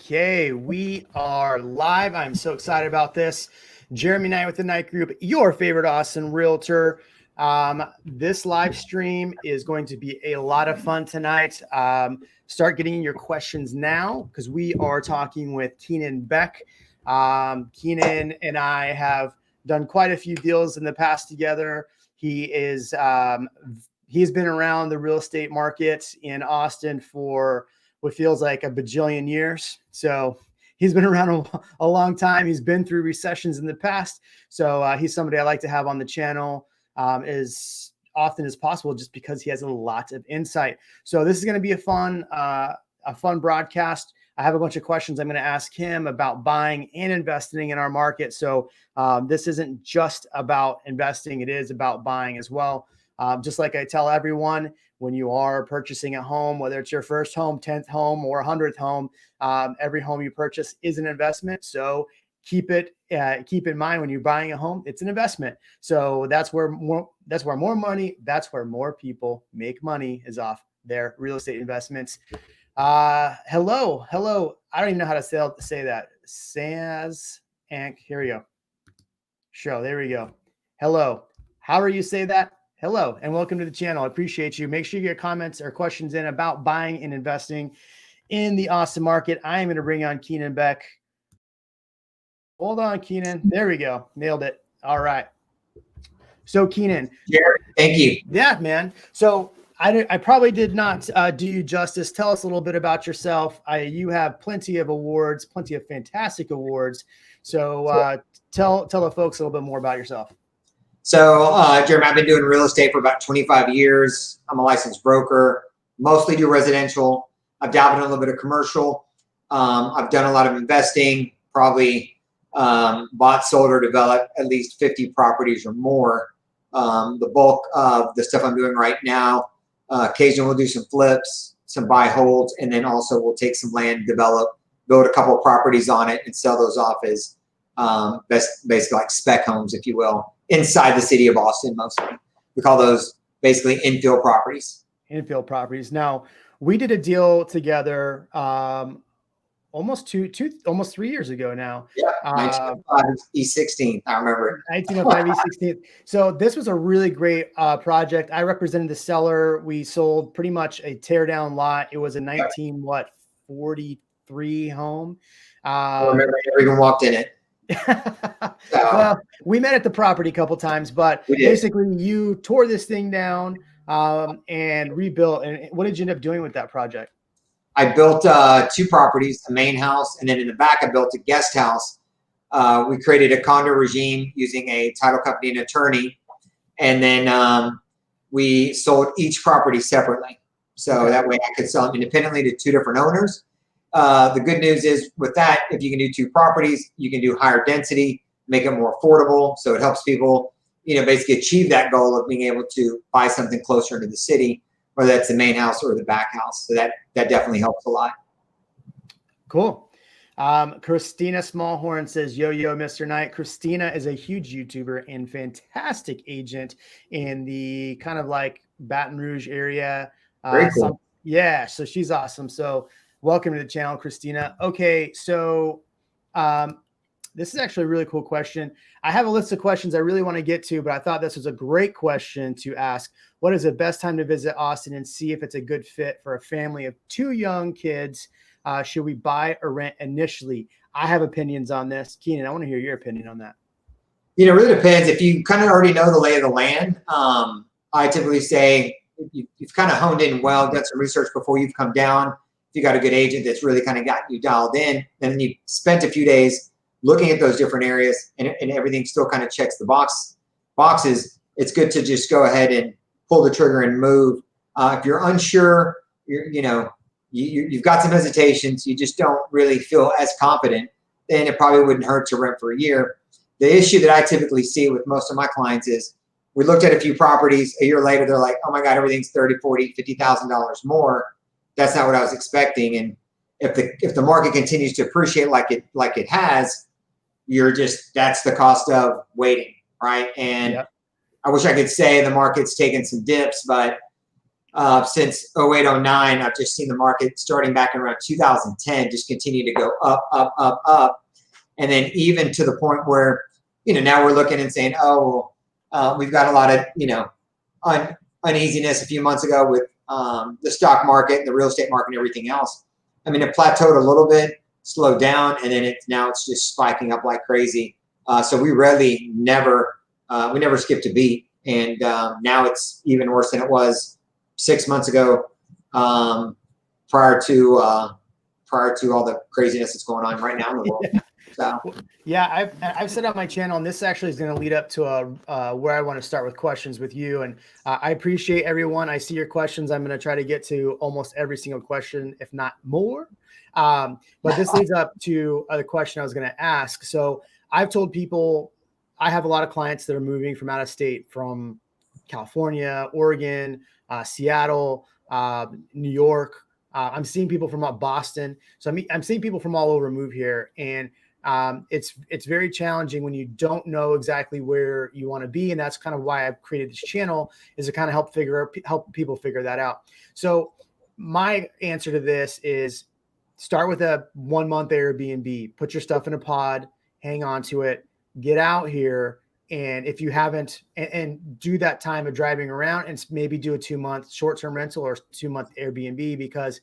Okay, we are live. I'm so excited about this. Jeremy Knight with the Knight Group, your favorite Austin realtor. This live stream is going to be a lot of fun tonight. Start getting your questions now because we are talking with Kinan Beck. Kinan and I have done quite a few deals in the past together. He's been around the real estate market in Austin for what feels like a bajillion years. So he's been around a long time. He's been through recessions in the past. So he's somebody I like to have on the channel as often as possible, just because he has a lot of insight. So this is going to be a fun broadcast. I have a bunch of questions I'm going to ask him about buying and investing in our market. So this isn't just about investing. It is about buying as well. Just like I tell everyone, when you are purchasing a home, whether it's your first home, 10th home, or 100th home, every home you purchase is an investment. So keep in mind when you're buying a home, it's an investment. So that's where more people make money, is off their real estate investments. Hello. I don't even know how to say that. Saz Ank. Here we go. There we go. Hello. How are you say that? Hello and welcome to the channel. I appreciate you. Make sure you get comments or questions in about buying and investing in the Austin market. I am going to bring on Kinan Beck. Hold on, Kinan. There we go. Nailed it. All right. So Kinan. Yeah, thank you. Yeah, man. So I probably did not do you justice. Tell us a little bit about yourself. You have plenty of awards, plenty of fantastic awards. So tell the folks a little bit more about yourself. So, Jeremy, I've been doing real estate for about 25 years. I'm a licensed broker, mostly do residential. I've dabbled in a little bit of commercial. I've done a lot of investing, probably bought, sold, or developed at least 50 properties or more. The bulk of the stuff I'm doing right now, occasionally we'll do some flips, some buy holds, and then also we'll take some land, develop, build a couple of properties on it, and sell those off as basically like spec homes, if you will. Inside the city of Austin, mostly. We call those basically infill properties. Infill properties. Now, we did a deal together almost 3 years ago now. Yeah, 1905 East 16th. I remember it. 1905 East 16th. So this was a really great project. I represented the seller. We sold pretty much a tear down lot. It was a 1943 home. I remember I never even walked in it. Well, we met at the property a couple times, but basically you tore this thing down and rebuilt. And what did you end up doing with that project? I built 2 properties, a main house, and then in the back I built a guest house. We created a condo regime using a title company and attorney, and then we sold each property separately. So that way I could sell them independently to 2 different owners. The good news is with that, if you can do 2 properties, you can do higher density, make it more affordable. So it helps people, basically achieve that goal of being able to buy something closer into the city, whether that's the main house or the back house. So that definitely helps a lot. Cool. Christina Smallhorn says, yo, Mr. Knight. Christina is a huge YouTuber and fantastic agent in the kind of like Baton Rouge area. Very cool. Yeah, so she's awesome. So welcome to the channel, Christina. Okay, so this is actually a really cool question. I have a list of questions I really want to get to, but I thought this was a great question to ask. What is the best time to visit Austin and see if it's a good fit for a family of 2 young kids? Should we buy or rent initially? I have opinions on this. Kinan, I want to hear your opinion on that. It really depends. If you kind of already know the lay of the land, I typically say you've kind of honed in well, done some research before you've come down. If you got a good agent that's really kind of gotten you dialed in, and then you spent a few days looking at those different areas and everything still kind of checks the boxes, it's good to just go ahead and pull the trigger and move. If you're unsure, you've got some hesitations, you just don't really feel as confident, then it probably wouldn't hurt to rent for a year. The issue that I typically see with most of my clients is we looked at a few properties, a year later, they're like, oh my God, everything's $30,000, $40,000, $50,000 more. That's not what I was expecting. And if the market continues to appreciate like it has, that's the cost of waiting, right? And I wish I could say the market's taken some dips, but since 08, 09, I've just seen the market starting back in around 2010 just continue to go up, up, up, up. And then even to the point where, now we're looking and saying, oh, we've got a lot of, uneasiness a few months ago with the stock market and the real estate market and everything else. I mean, it plateaued a little bit, slowed down, and then now it's just spiking up like crazy. So we really never skipped a beat. And now it's even worse than it was 6 months ago, prior to all the craziness that's going on right now in the world. Yeah. So yeah, I've set up my channel, and this actually is going to lead up to where I want to start with questions with you. And I appreciate everyone. I see your questions. I'm going to try to get to almost every single question, if not more. But this leads up to the question I was going to ask. So I've told people, I have a lot of clients that are moving from out of state, from California, Oregon, Seattle, New York. I'm seeing people from Boston. So I'm seeing people from all over move here. And it's very challenging when you don't know exactly where you want to be. And that's kind of why I've created this channel, is to kind of help people figure that out. So my answer to this is start with a 1 month Airbnb, put your stuff in a pod, hang on to it, get out here. And if you haven't, and do that time of driving around, and maybe do a 2 month short-term rental or 2 month Airbnb, because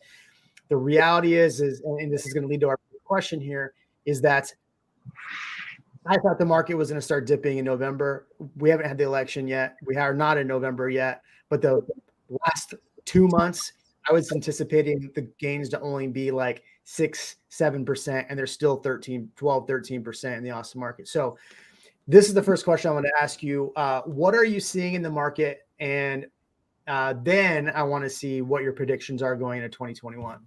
the reality is, and this is going to lead to our question here, is that I thought the market was going to start dipping in November. We haven't had the election yet. We are not in November yet, but the last 2 months, I was anticipating the gains to only be like 6-7%, and they're still 13% in the Austin market. So this is the first question I want to ask you. What are you seeing in the market? And then I want to see what your predictions are going into 2021.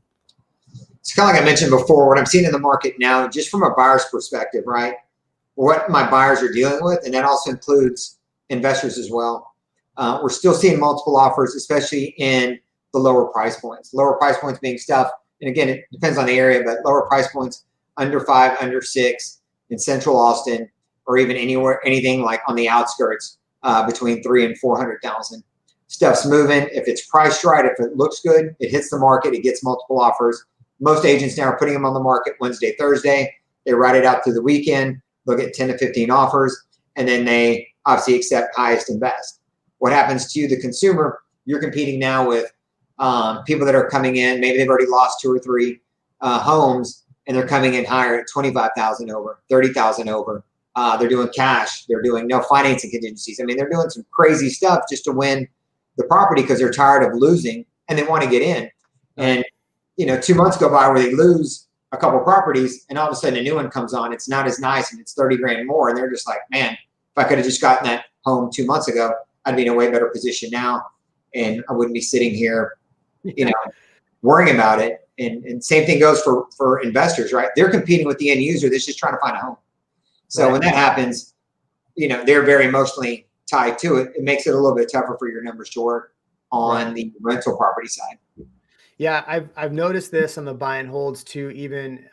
it's kind of like I mentioned before, what I'm seeing in the market now, just from a buyer's perspective, right? What my buyers are dealing with, and that also includes investors as well. We're still seeing multiple offers, especially in the lower price points. Lower price points being stuff, and again, it depends on the area, but lower price points, under 5, under 6 in central Austin, or even anything like on the outskirts, between 300,000 and 400,000. Stuff's moving. If it's priced right, if it looks good, it hits the market, it gets multiple offers. Most agents now are putting them on the market Wednesday, Thursday. They write it out through the weekend, look at 10 to 15 offers, and then they obviously accept highest and best. What happens to you, the consumer? You're competing now with people that are coming in. Maybe they've already lost 2 or 3 homes, and they're coming in higher at 25,000 over, 30,000 over. They're doing cash. They're doing no financing contingencies. I mean, they're doing some crazy stuff just to win the property because they're tired of losing and they want to get in. And 2 months go by where they lose a couple properties, and all of a sudden a new one comes on. It's not as nice, and it's 30 grand more, and they're just like, man, if I could have just gotten that home 2 months ago, I'd be in a way better position now, and I wouldn't be sitting here, worrying about it. And same thing goes for investors, right? They're competing with the end user that's just trying to find a home. So when that happens, they're very emotionally tied to it. It makes it a little bit tougher for your numbers to work on the rental property side. Yeah, I've noticed this on the buy and holds too. Even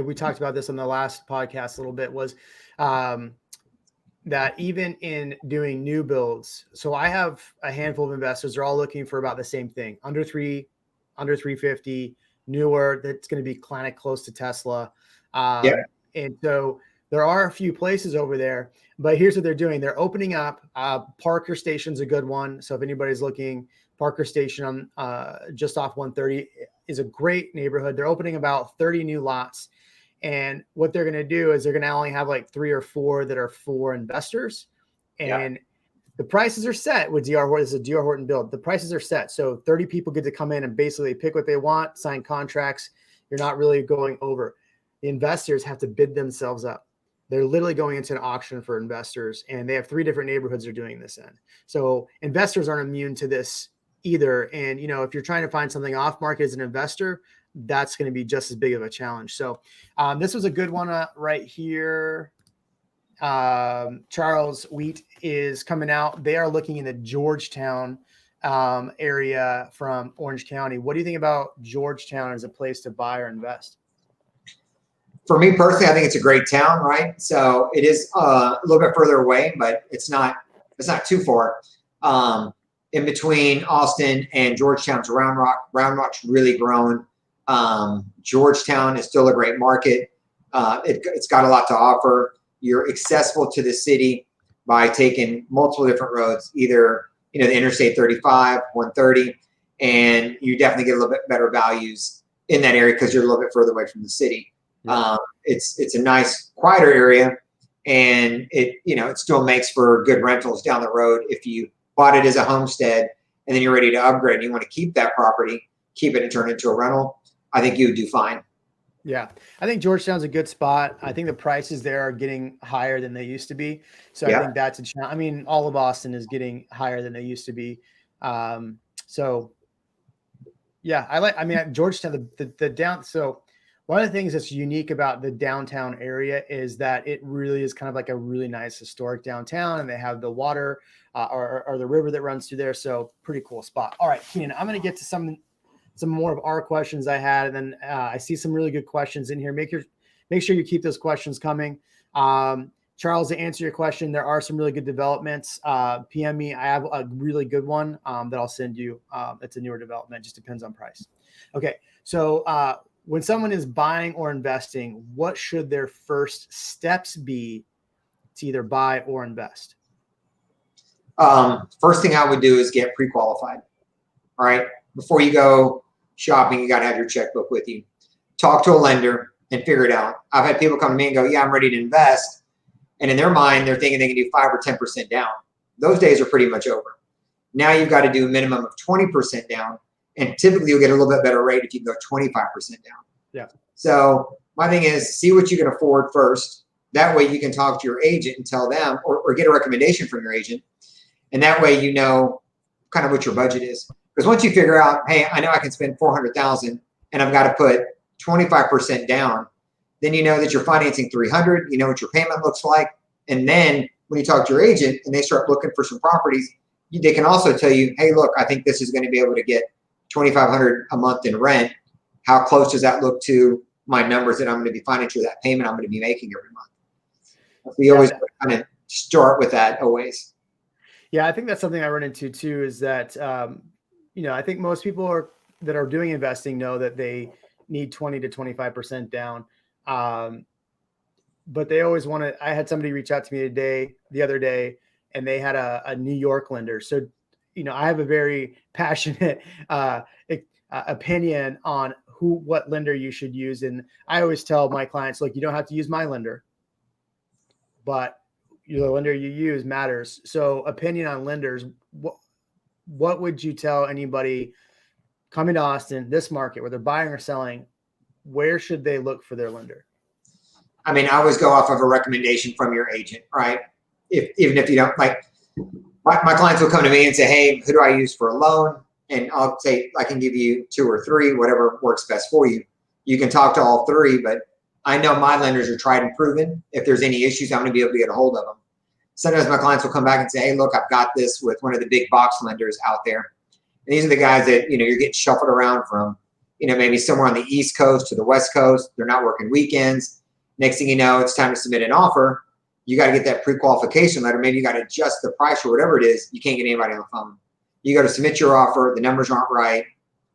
we talked about this on the last podcast a little bit, was that even in doing new builds. So I have a handful of investors. They're all looking for about the same thing: under 350, newer. That's going to be kind of close to Tesla. And so there are a few places over there, but here's what they're doing. They're opening up. Parker Station's a good one. So if anybody's looking, Parker Station on just off 130 is a great neighborhood. They're opening about 30 new lots. And what they're going to do is they're going to only have like 3 or 4 that are for investors. And the prices are set with DR Horton. This is a DR Horton build. The prices are set. So 30 people get to come in and basically pick what they want, sign contracts. You're not really going over. The investors have to bid themselves up. They're literally going into an auction for investors, and they have 3 different neighborhoods they're doing this in. So investors aren't immune to this either. And, if you're trying to find something off market as an investor, that's going to be just as big of a challenge. So this was a good one right here. Charles Wheat is coming out. They are looking in the Georgetown area from Orange County. What do you think about Georgetown as a place to buy or invest? For me personally, I think it's a great town, right? So it is a little bit further away, but it's not too far. in between Austin and Georgetown's Round Rock. Round Rock's really grown. Georgetown is still a great market. It's got a lot to offer. You're accessible to the city by taking multiple different roads, either the Interstate 35, 130, and you definitely get a little bit better values in that area because you're a little bit further away from the city. Yeah. It's a nice, quieter area, and it still makes for good rentals down the road. If you bought it as a homestead and then you're ready to upgrade and you want to keep that property, keep it and turn it into a rental, I think you would do fine. Yeah, I think Georgetown's a good spot. I think the prices there are getting higher than they used to be. So I think that's a challenge. I mean, all of Austin is getting higher than they used to be. So yeah, I mean, Georgetown, the down. So one of the things that's unique about the downtown area is that it really is kind of like a really nice historic downtown, and they have the water or the river that runs through there. So pretty cool spot. All right, Keenan, I'm going to get to some more of our questions I had, and then I see some really good questions in here. Make sure you keep those questions coming. Charles, to answer your question, there are some really good developments. PM me. I have a really good one that I'll send you. It's a newer development. Just depends on price. Okay, so when someone is buying or investing, what should their first steps be to either buy or invest? First thing I would do is get pre-qualified. All right, before you go shopping, you got to have your checkbook with you. Talk to a lender and figure it out. I've had people come to me and go, yeah, I'm ready to invest. And in their mind, they're thinking they can do 5 or 10% down. Those days are pretty much over. Now you've got to do a minimum of 20% down. And typically you'll get a little bit better rate if you can go 25% down. Yeah. So my thing is, see what you can afford first. That way you can talk to your agent and tell them, or get a recommendation from your agent. And that way you know kind of what your budget is. Because once you figure out, hey, I know I can spend $400,000 and I've got to put 25% down, then you know that you're financing $300. You know what your payment looks like. And then when you talk to your agent and they start looking for some properties, they can also tell you, hey, look, I think this is going to be able to get $2,500 a month in rent. How close does that look to my numbers that I'm going to be financing that payment I'm going to be making every month? We always kind of start with that always. Yeah, I think that's something I run into too, is that I think most people that are doing investing know that they need 20 to 25% down. But they always want to. I had somebody reach out to me the other day, and they had a New York lender. So, I have a very passionate opinion on what lender you should use. And I always tell my clients, look, you don't have to use my lender, but the lender you use matters. So opinion on lenders, what would you tell anybody coming to Austin, this market, where they're buying or selling? Where should they look for their lender? I mean, I always go off of a recommendation from your agent, right? Even if you don't like, my clients will come to me and say, hey, who do I use for a loan? And I'll say, I can give you 2 or 3, whatever works best for you. You can talk to all 3, but I know my lenders are tried and proven. If there's any issues, I'm going to be able to get a hold of them. Sometimes my clients will come back and say, hey, look, I've got this with one of the big box lenders out there. And these are the guys that, you're getting shuffled around from, maybe somewhere on the East Coast to the West Coast. They're not working weekends. Next thing you know, it's time to submit an offer. You got to get that pre-qualification letter. Maybe you got to adjust the price or whatever it is. You can't get anybody on the phone. You got to submit your offer. The numbers aren't right,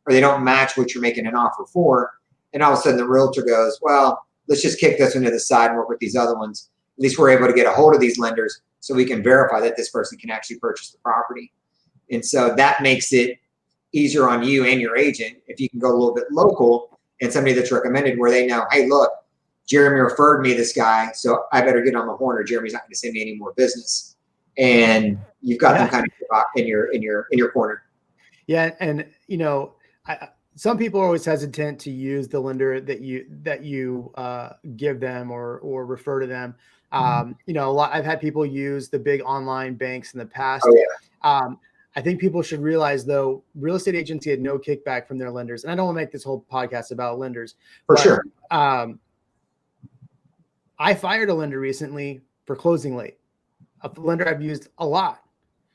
or they don't match what you're making an offer for. And all of a sudden the realtor goes, well, let's just kick this one to the side and work with these other ones. At least we're able to get a hold of these lenders so we can verify that this person can actually purchase the property. And so that makes it easier on you and your agent if you can go a little bit local and somebody that's recommended where they know, hey, look, Jeremy referred me this guy, so I better get on the horn or Jeremy's not going to send me any more business. And you've got them kind of in your corner. Yeah, and some people are always hesitant to use the lender that you give them or refer to them. I've had people use the big online banks in the past. Oh, yeah. I think people should realize, though, real estate agency had no kickback from their lenders. And I don't want to make this whole podcast about lenders. For sure. I fired a lender recently for closing late, a lender I've used a lot.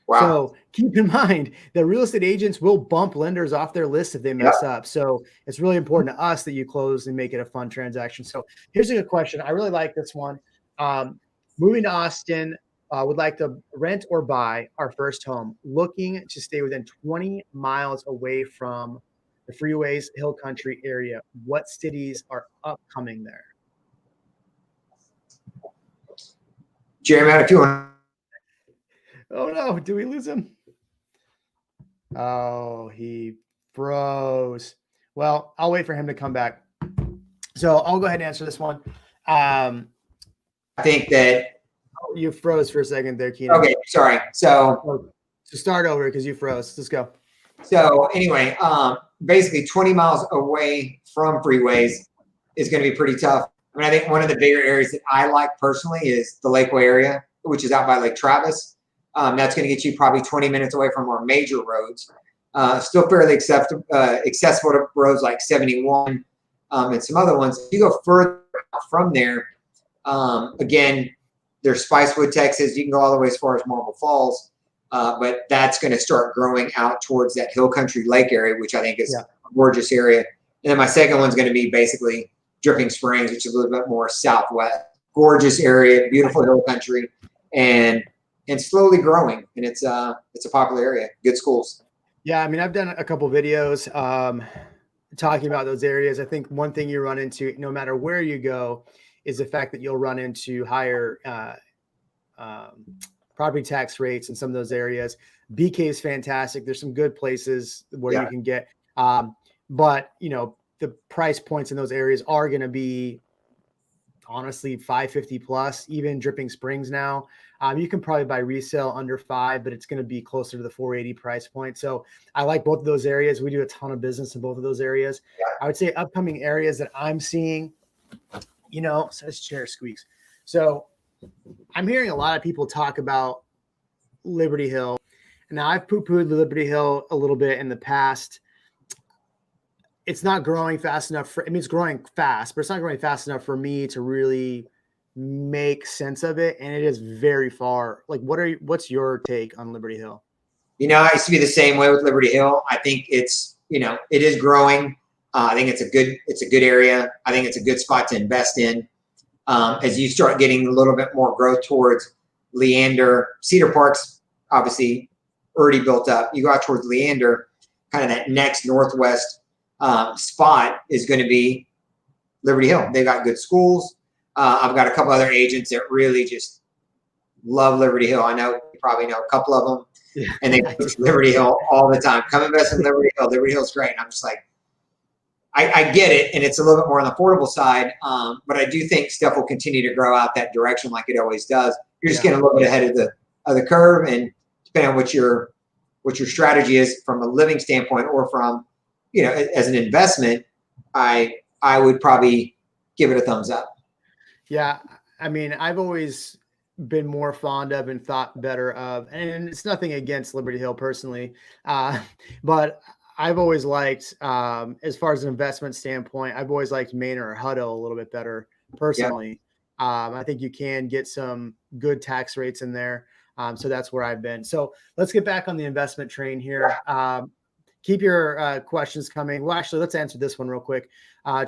Wow. So keep in mind that real estate agents will bump lenders off their list if they mess up. So it's really important to us that you close and make it a fun transaction. So here's a good question. I really like this one. Moving to Austin, would like to rent or buy our first home, looking to stay within 20 miles away from the freeways, hill country area. What cities are upcoming there? Jeremy, if you want. Oh no, do we lose him? Oh, he froze. Well, I'll wait for him to come back. So I'll go ahead and answer this one. I think that you froze for a second there, Keenan. Okay, sorry. So start over because you froze. Let's go. So anyway, basically 20 miles away from freeways is going to be pretty tough. I mean, I think one of the bigger areas that I like personally is the Lakeway area, which is out by Lake Travis. That's going to get you probably 20 minutes away from our major roads. Still fairly accessible to roads like 71 and some other ones. If you go further from there, again, there's Spicewood, Texas. You can go all the way as far as Marble Falls. But that's going to start growing out towards that hill country lake area, which I think is a gorgeous area. And then my second one's going to be basically Dripping Springs, which is a little bit more southwest. Gorgeous area, beautiful hill country, and slowly growing. And it's a popular area. Good schools. Yeah, I mean, I've done a couple videos talking about those areas. I think one thing you run into, no matter where you go, is the fact that you'll run into higher property tax rates in some of those areas. BK is fantastic. There's some good places where you can get, but you know, the price points in those areas are going to be honestly 550 plus, even Dripping Springs now. You can probably buy resale under 5, but it's going to be closer to the 480 price point. So I like both of those areas. We do a ton of business in both of those areas. I would say upcoming areas that I'm seeing, you know, so this chair squeaks. So I'm hearing a lot of people talk about Liberty Hill. Now I've poo-pooed Liberty Hill a little bit in the past. It's not growing fast enough it's growing fast, but it's not growing fast enough for me to really make sense of it. And it is very far. Like, what's your take on Liberty Hill? You know, I used to be the same way with Liberty Hill. I think it's, you know, it is growing. I think it's a good area. I think it's a good spot to invest in. As you start getting a little bit more growth towards Leander, Cedar Park's obviously already built up. You go out towards Leander, kind of that next northwest spot is going to be Liberty Hill. They've got good schools. I've got a couple other agents that really just love Liberty Hill. I know you probably know a couple of them, and they push Liberty Hill all the time. Come invest in Liberty Hill. Liberty Hill's great. And I'm just like, I get it, and it's a little bit more on the affordable side, but I do think stuff will continue to grow out that direction like it always does. You're just getting a little bit ahead of the curve, and depending on what your strategy is from a living standpoint or from, you know, as an investment, I would probably give it a thumbs up. Yeah, I mean, I've always been more fond of and thought better of, and it's nothing against Liberty Hill personally, but I've always liked, as far as an investment standpoint, I've always liked Manor or Hutto a little bit better personally. I think you can get some good tax rates in there. So that's where I've been. So let's get back on the investment train here. Keep your questions coming. Well, actually, let's answer this one real quick.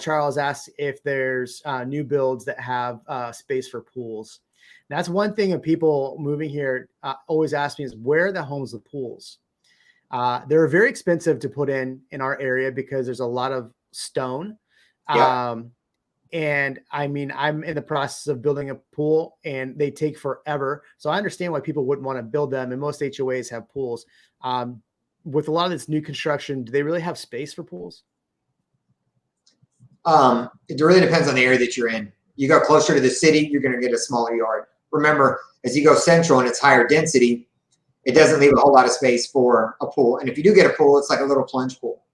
Charles asked if there's new builds that have space for pools. That's one thing of people moving here always ask me is, where are the homes with pools? They're very expensive to put in our area because there's a lot of stone. And I mean, I'm in the process of building a pool and they take forever. So I understand why people wouldn't want to build them. And most HOAs have pools. With a lot of this new construction, do they really have space for pools? It really depends on the area that you're in. You go closer to the city, you're going to get a smaller yard. Remember, as you go central and it's higher density, it doesn't leave a whole lot of space for a pool. And if you do get a pool, it's like a little plunge pool.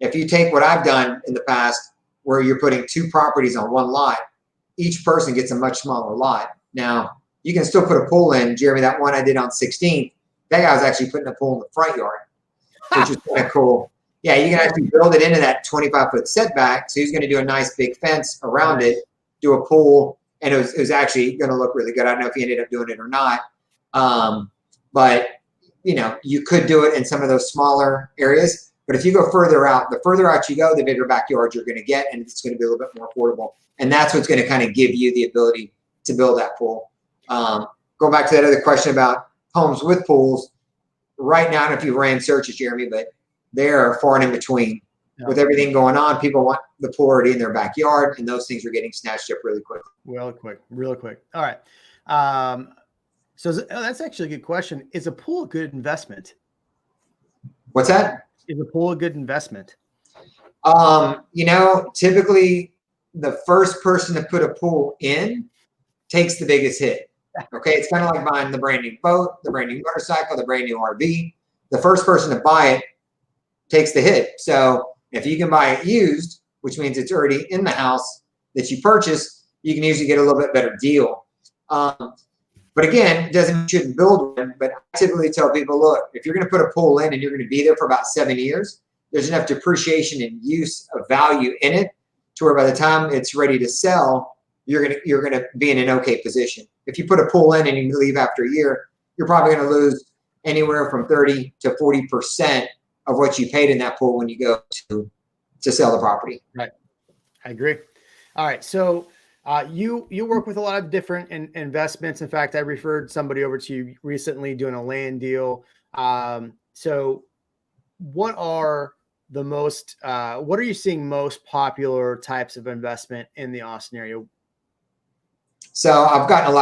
If you take what I've done in the past, where you're putting 2 properties on one lot, each person gets a much smaller lot. Now, you can still put a pool in. Jeremy, that one I did on 16th, that guy was actually putting a pool in the front yard, which is kind of cool. Yeah, you can actually build it into that 25-foot setback. So he's going to do a nice big fence around it, do a pool, and it was actually going to look really good. I don't know if he ended up doing it or not. But, you know, you could do it in some of those smaller areas. But if you go further out, the further out you go, the bigger backyard you're going to get, and it's going to be a little bit more affordable. And that's what's going to kind of give you the ability to build that pool. going back to that other question about homes with pools, right now, I don't know if you ran searches, Jeremy, but they're far and in between. Yeah. With everything going on, people want the pool already in their backyard, and those things are getting snatched up really quick. Real quick. All right. So that's actually a good question. Is a pool a good investment? What's that? Is a pool a good investment? You know, typically the first person to put a pool in takes the biggest hit. Okay. It's kind of like buying the brand new boat, the brand new motorcycle, the brand new RV. The first person to buy it takes the hit. So if you can buy it used, which means it's already in the house that you purchased, you can usually get a little bit better deal. But again, it doesn't mean you shouldn't build one. But I typically tell people, look, if you're going to put a pool in and you're going to be there for about 7 years, there's enough depreciation and use of value in it to where by the time it's ready to sell, you're gonna be in an okay position. If you put a pool in and you leave after a year, you're probably going to lose anywhere from 30 to 40% of what you paid in that pool when you go to sell the property. Right. I agree. All right. So you work with a lot of different investments. In fact, I referred somebody over to you recently doing a land deal. So what are you seeing most popular types of investment in the Austin area? So I've gotten a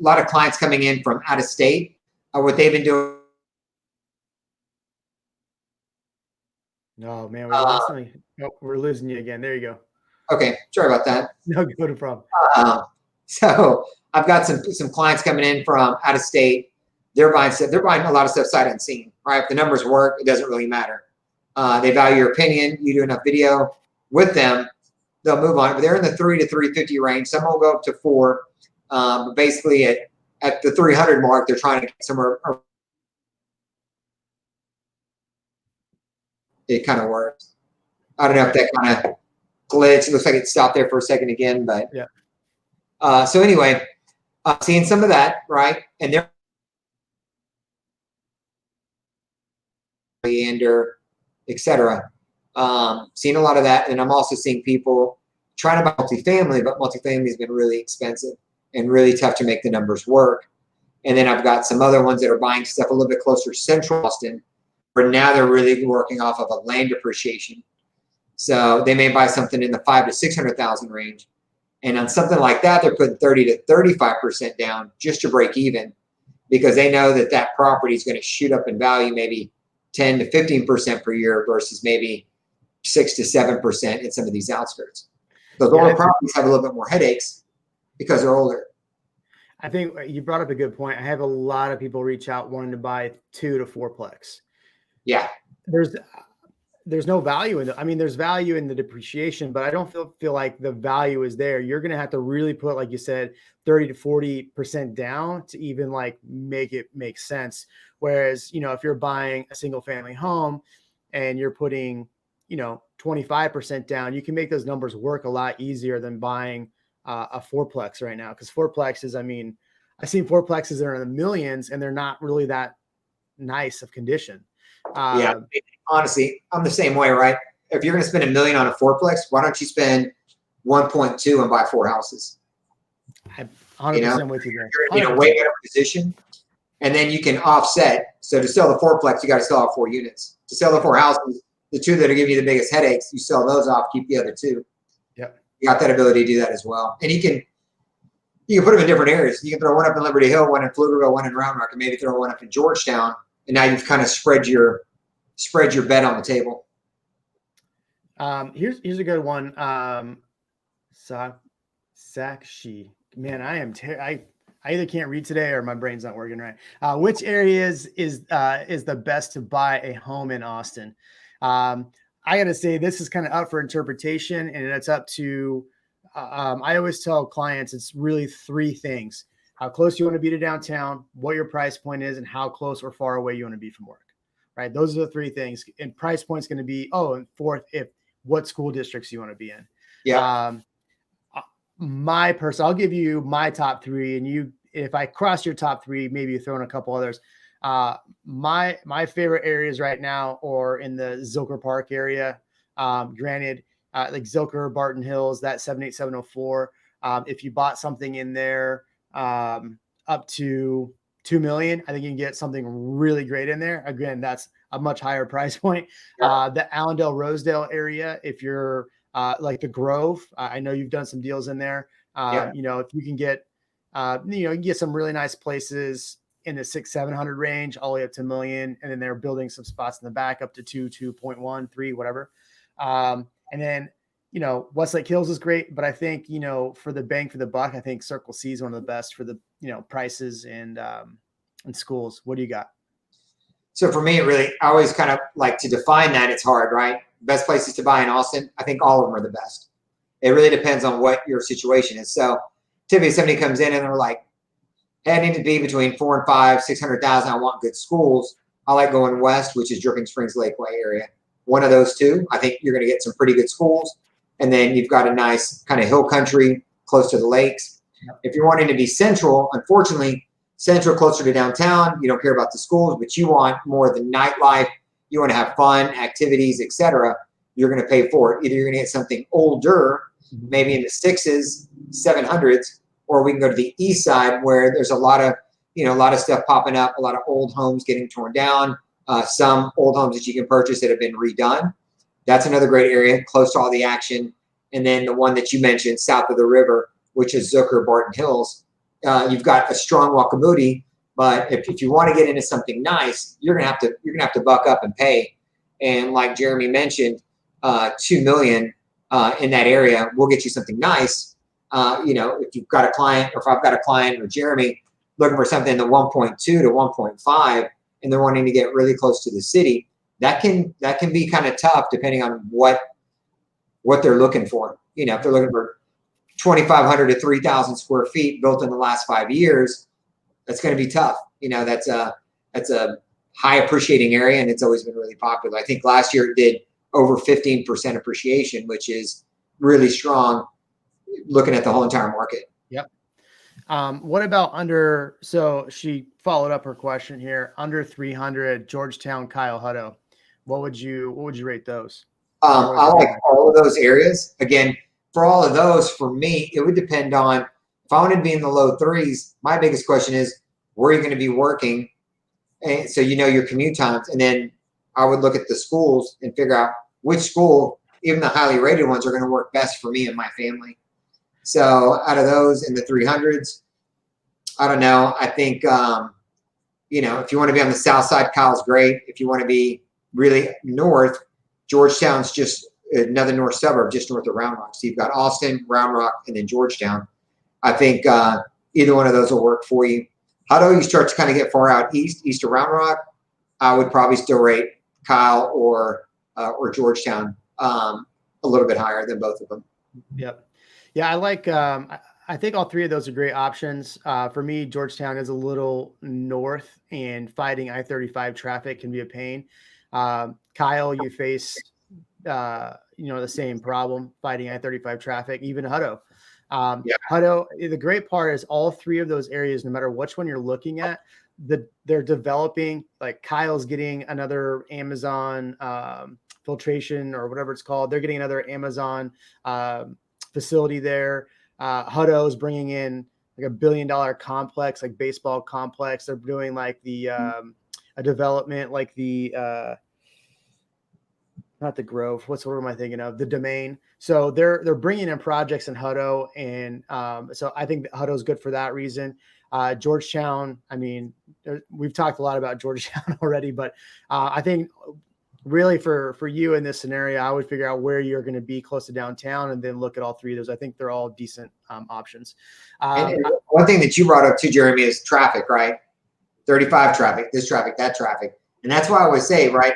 lot of clients coming in from out of state. What they've been doing. No, man, we're losing you again. There you go. Okay, sorry about that. No good problem. So I've got some clients coming in from out of state. They're buying a lot of stuff sight unseen. Right? If the numbers work, it doesn't really matter. They value your opinion. You do enough video with them, they'll move on. But they're in the 3 to 350 range. Some will go up to 4. But basically at the 300 mark, they're trying to get somewhere. It kind of works. I don't know if that kind of glitch. It looks like it stopped there for a second again, but yeah. So anyway, seeing some of that, right? And they're Leander, etc. Seeing a lot of that, and I'm also seeing people trying to buy multifamily, but multifamily has been really expensive and really tough to make the numbers work. And then I've got some other ones that are buying stuff a little bit closer to Central Austin, where now they're really working off of a land appreciation. So they may buy something in the 500,000 to 600,000 range, and on something like that, they're putting 30 to 35% down just to break even, because they know that that property is going to shoot up in value, maybe 10 to 15% per year versus maybe 6 to 7% in some of these outskirts. Those older properties have a little bit more headaches because they're older. I think you brought up a good point. I have a lot of people reach out wanting to buy 2 to 4plex. Yeah. There's no value in it. I mean, there's value in the depreciation, but I don't feel like the value is there. You're going to have to really put, like you said, 30 to 40% down to even like make it make sense. Whereas, if you're buying a single family home and you're putting, 25% down, you can make those numbers work a lot easier than buying a 4plex right now. Because 4plexes, I've seen 4plexes that are in the millions and they're not really that nice of condition. Yeah, honestly, I'm the same way, right? If you're going to spend $1 million on a 4plex, why don't you spend 1.2 and buy 4 houses? I'm 100% with you there. You're in a way better position, and then you can offset. So to sell the 4plex, you got to sell off 4 units. To sell the 4 houses, the 2 that are giving you the biggest headaches, you sell those off, keep the other 2. Yep. You got that ability to do that as well, and you can put them in different areas. You can throw one up in Liberty Hill, one in Pflugerville, one in Round Rock, and maybe throw one up in Georgetown. And now you've kind of spread your bet on the table. Here's a good one. Sakshi. Man, I either can't read today or my brain's not working right. Which areas is the best to buy a home in Austin? I got to say this is kind of up for interpretation, and it's up to. I always tell clients it's really 3 things: how close you want to be to downtown, what your price point is, and how close or far away you want to be from work. Right? Those are the 3 things. And price point's going to be, and fourth, what school districts you want to be in. Yeah. I'll give you my top 3, and if I cross your top 3, maybe you throw in a couple others. My favorite areas right now are in the Zilker Park area. Granted, like Zilker, Barton Hills, that 78704. If you bought something in there, up to 2 million. I think you can get something really great in there. Again, that's a much higher price point. Yeah. The Allendale, Rosedale area, if you're like the Grove, I know you've done some deals in there. Yeah. You know, if you can get, you can get some really nice places in the 600-700 range, all the way up to $1 million. And then they're building some spots in the back up to 2.1, 3, whatever. And then, Westlake Hills is great, but I think, for the bang for the buck, I think Circle C is one of the best for the, prices and schools. What do you got? So for me, I always kind of like to define that. It's hard, right? Best places to buy in Austin. I think all of them are the best. It really depends on what your situation is. So typically somebody comes in and they're like, hey, I need to be between 4 and 5, 600,000. I want good schools. I like going west, which is Dripping Springs Lakeway area. One of those two, I think you're going to get some pretty good schools. And then you've got a nice kind of hill country close to the lakes. If you're wanting to be central, unfortunately, central closer to downtown, you don't care about the schools, but you want more of the nightlife. You want to have fun, activities, etc. You're going to pay for it. Either you're going to get something older, maybe in the 6s, 700s, or we can go to the east side where there's a lot of stuff popping up, a lot of old homes getting torn down, some old homes that you can purchase that have been redone. That's another great area, close to all the action. And then the one that you mentioned, south of the river, which is Zucker, Barton Hills. You've got a strong walkability, but if you want to get into something nice, you're gonna have to buck up and pay. And like Jeremy mentioned, 2 million in that area will get you something nice. If you've got a client, or if I've got a client or Jeremy looking for something in the 1.2 to 1.5, and they're wanting to get really close to the city, that can be kind of tough depending on what they're looking for. If they're looking for 2,500 to 3,000 square feet built in the last 5 years, that's going to be tough. That's a high appreciating area, and it's always been really popular. I think last year it did over 15% appreciation, which is really strong looking at the whole entire market. Yep. What about so she followed up her question here, under 300, Georgetown, Kyle, Hutto. What would you rate those? I like all of those areas. Again, for all of those, for me, it would depend on if I wanted to be in the low 3s. My biggest question is, where are you going to be working? And so your commute times, and then I would look at the schools and figure out which school, even the highly rated ones, are going to work best for me and my family. So out of those in the 300s, I don't know. I think if you want to be on the south side, Kyle's great. If you want to be really north, Georgetown's just another north suburb, just north of Round Rock. So you've got Austin, Round Rock, and then Georgetown. I think either one of those will work for you. How do you start to kind of get far out east of Round Rock? I would probably still rate Kyle or Georgetown a little bit higher than both of them. Yep. Yeah, I like. I think all three of those are great options. For me, Georgetown is a little north, and fighting I-35 traffic can be a pain. Kyle, you face the same problem, fighting I-35 traffic. Even Hutto. Hutto. The great part is all three of those areas, no matter which one you're looking at, they're developing. Like Kyle's getting another Amazon filtration or whatever it's called. They're getting another Amazon facility there. Hutto is bringing in like $1 billion complex, like baseball complex. They're doing like the a development like the not the Grove. What am I thinking of? The Domain. So they're bringing in projects in Hutto, and so I think Hutto is good for that reason. Georgetown. I mean, we've talked a lot about Georgetown already, but I think really for you in this scenario, I would figure out where you're going to be close to downtown and then look at all three of those. I think they're all decent options. And one thing that you brought up too, Jeremy, is traffic, right? 35 traffic, this traffic, that traffic. And that's why I always say, right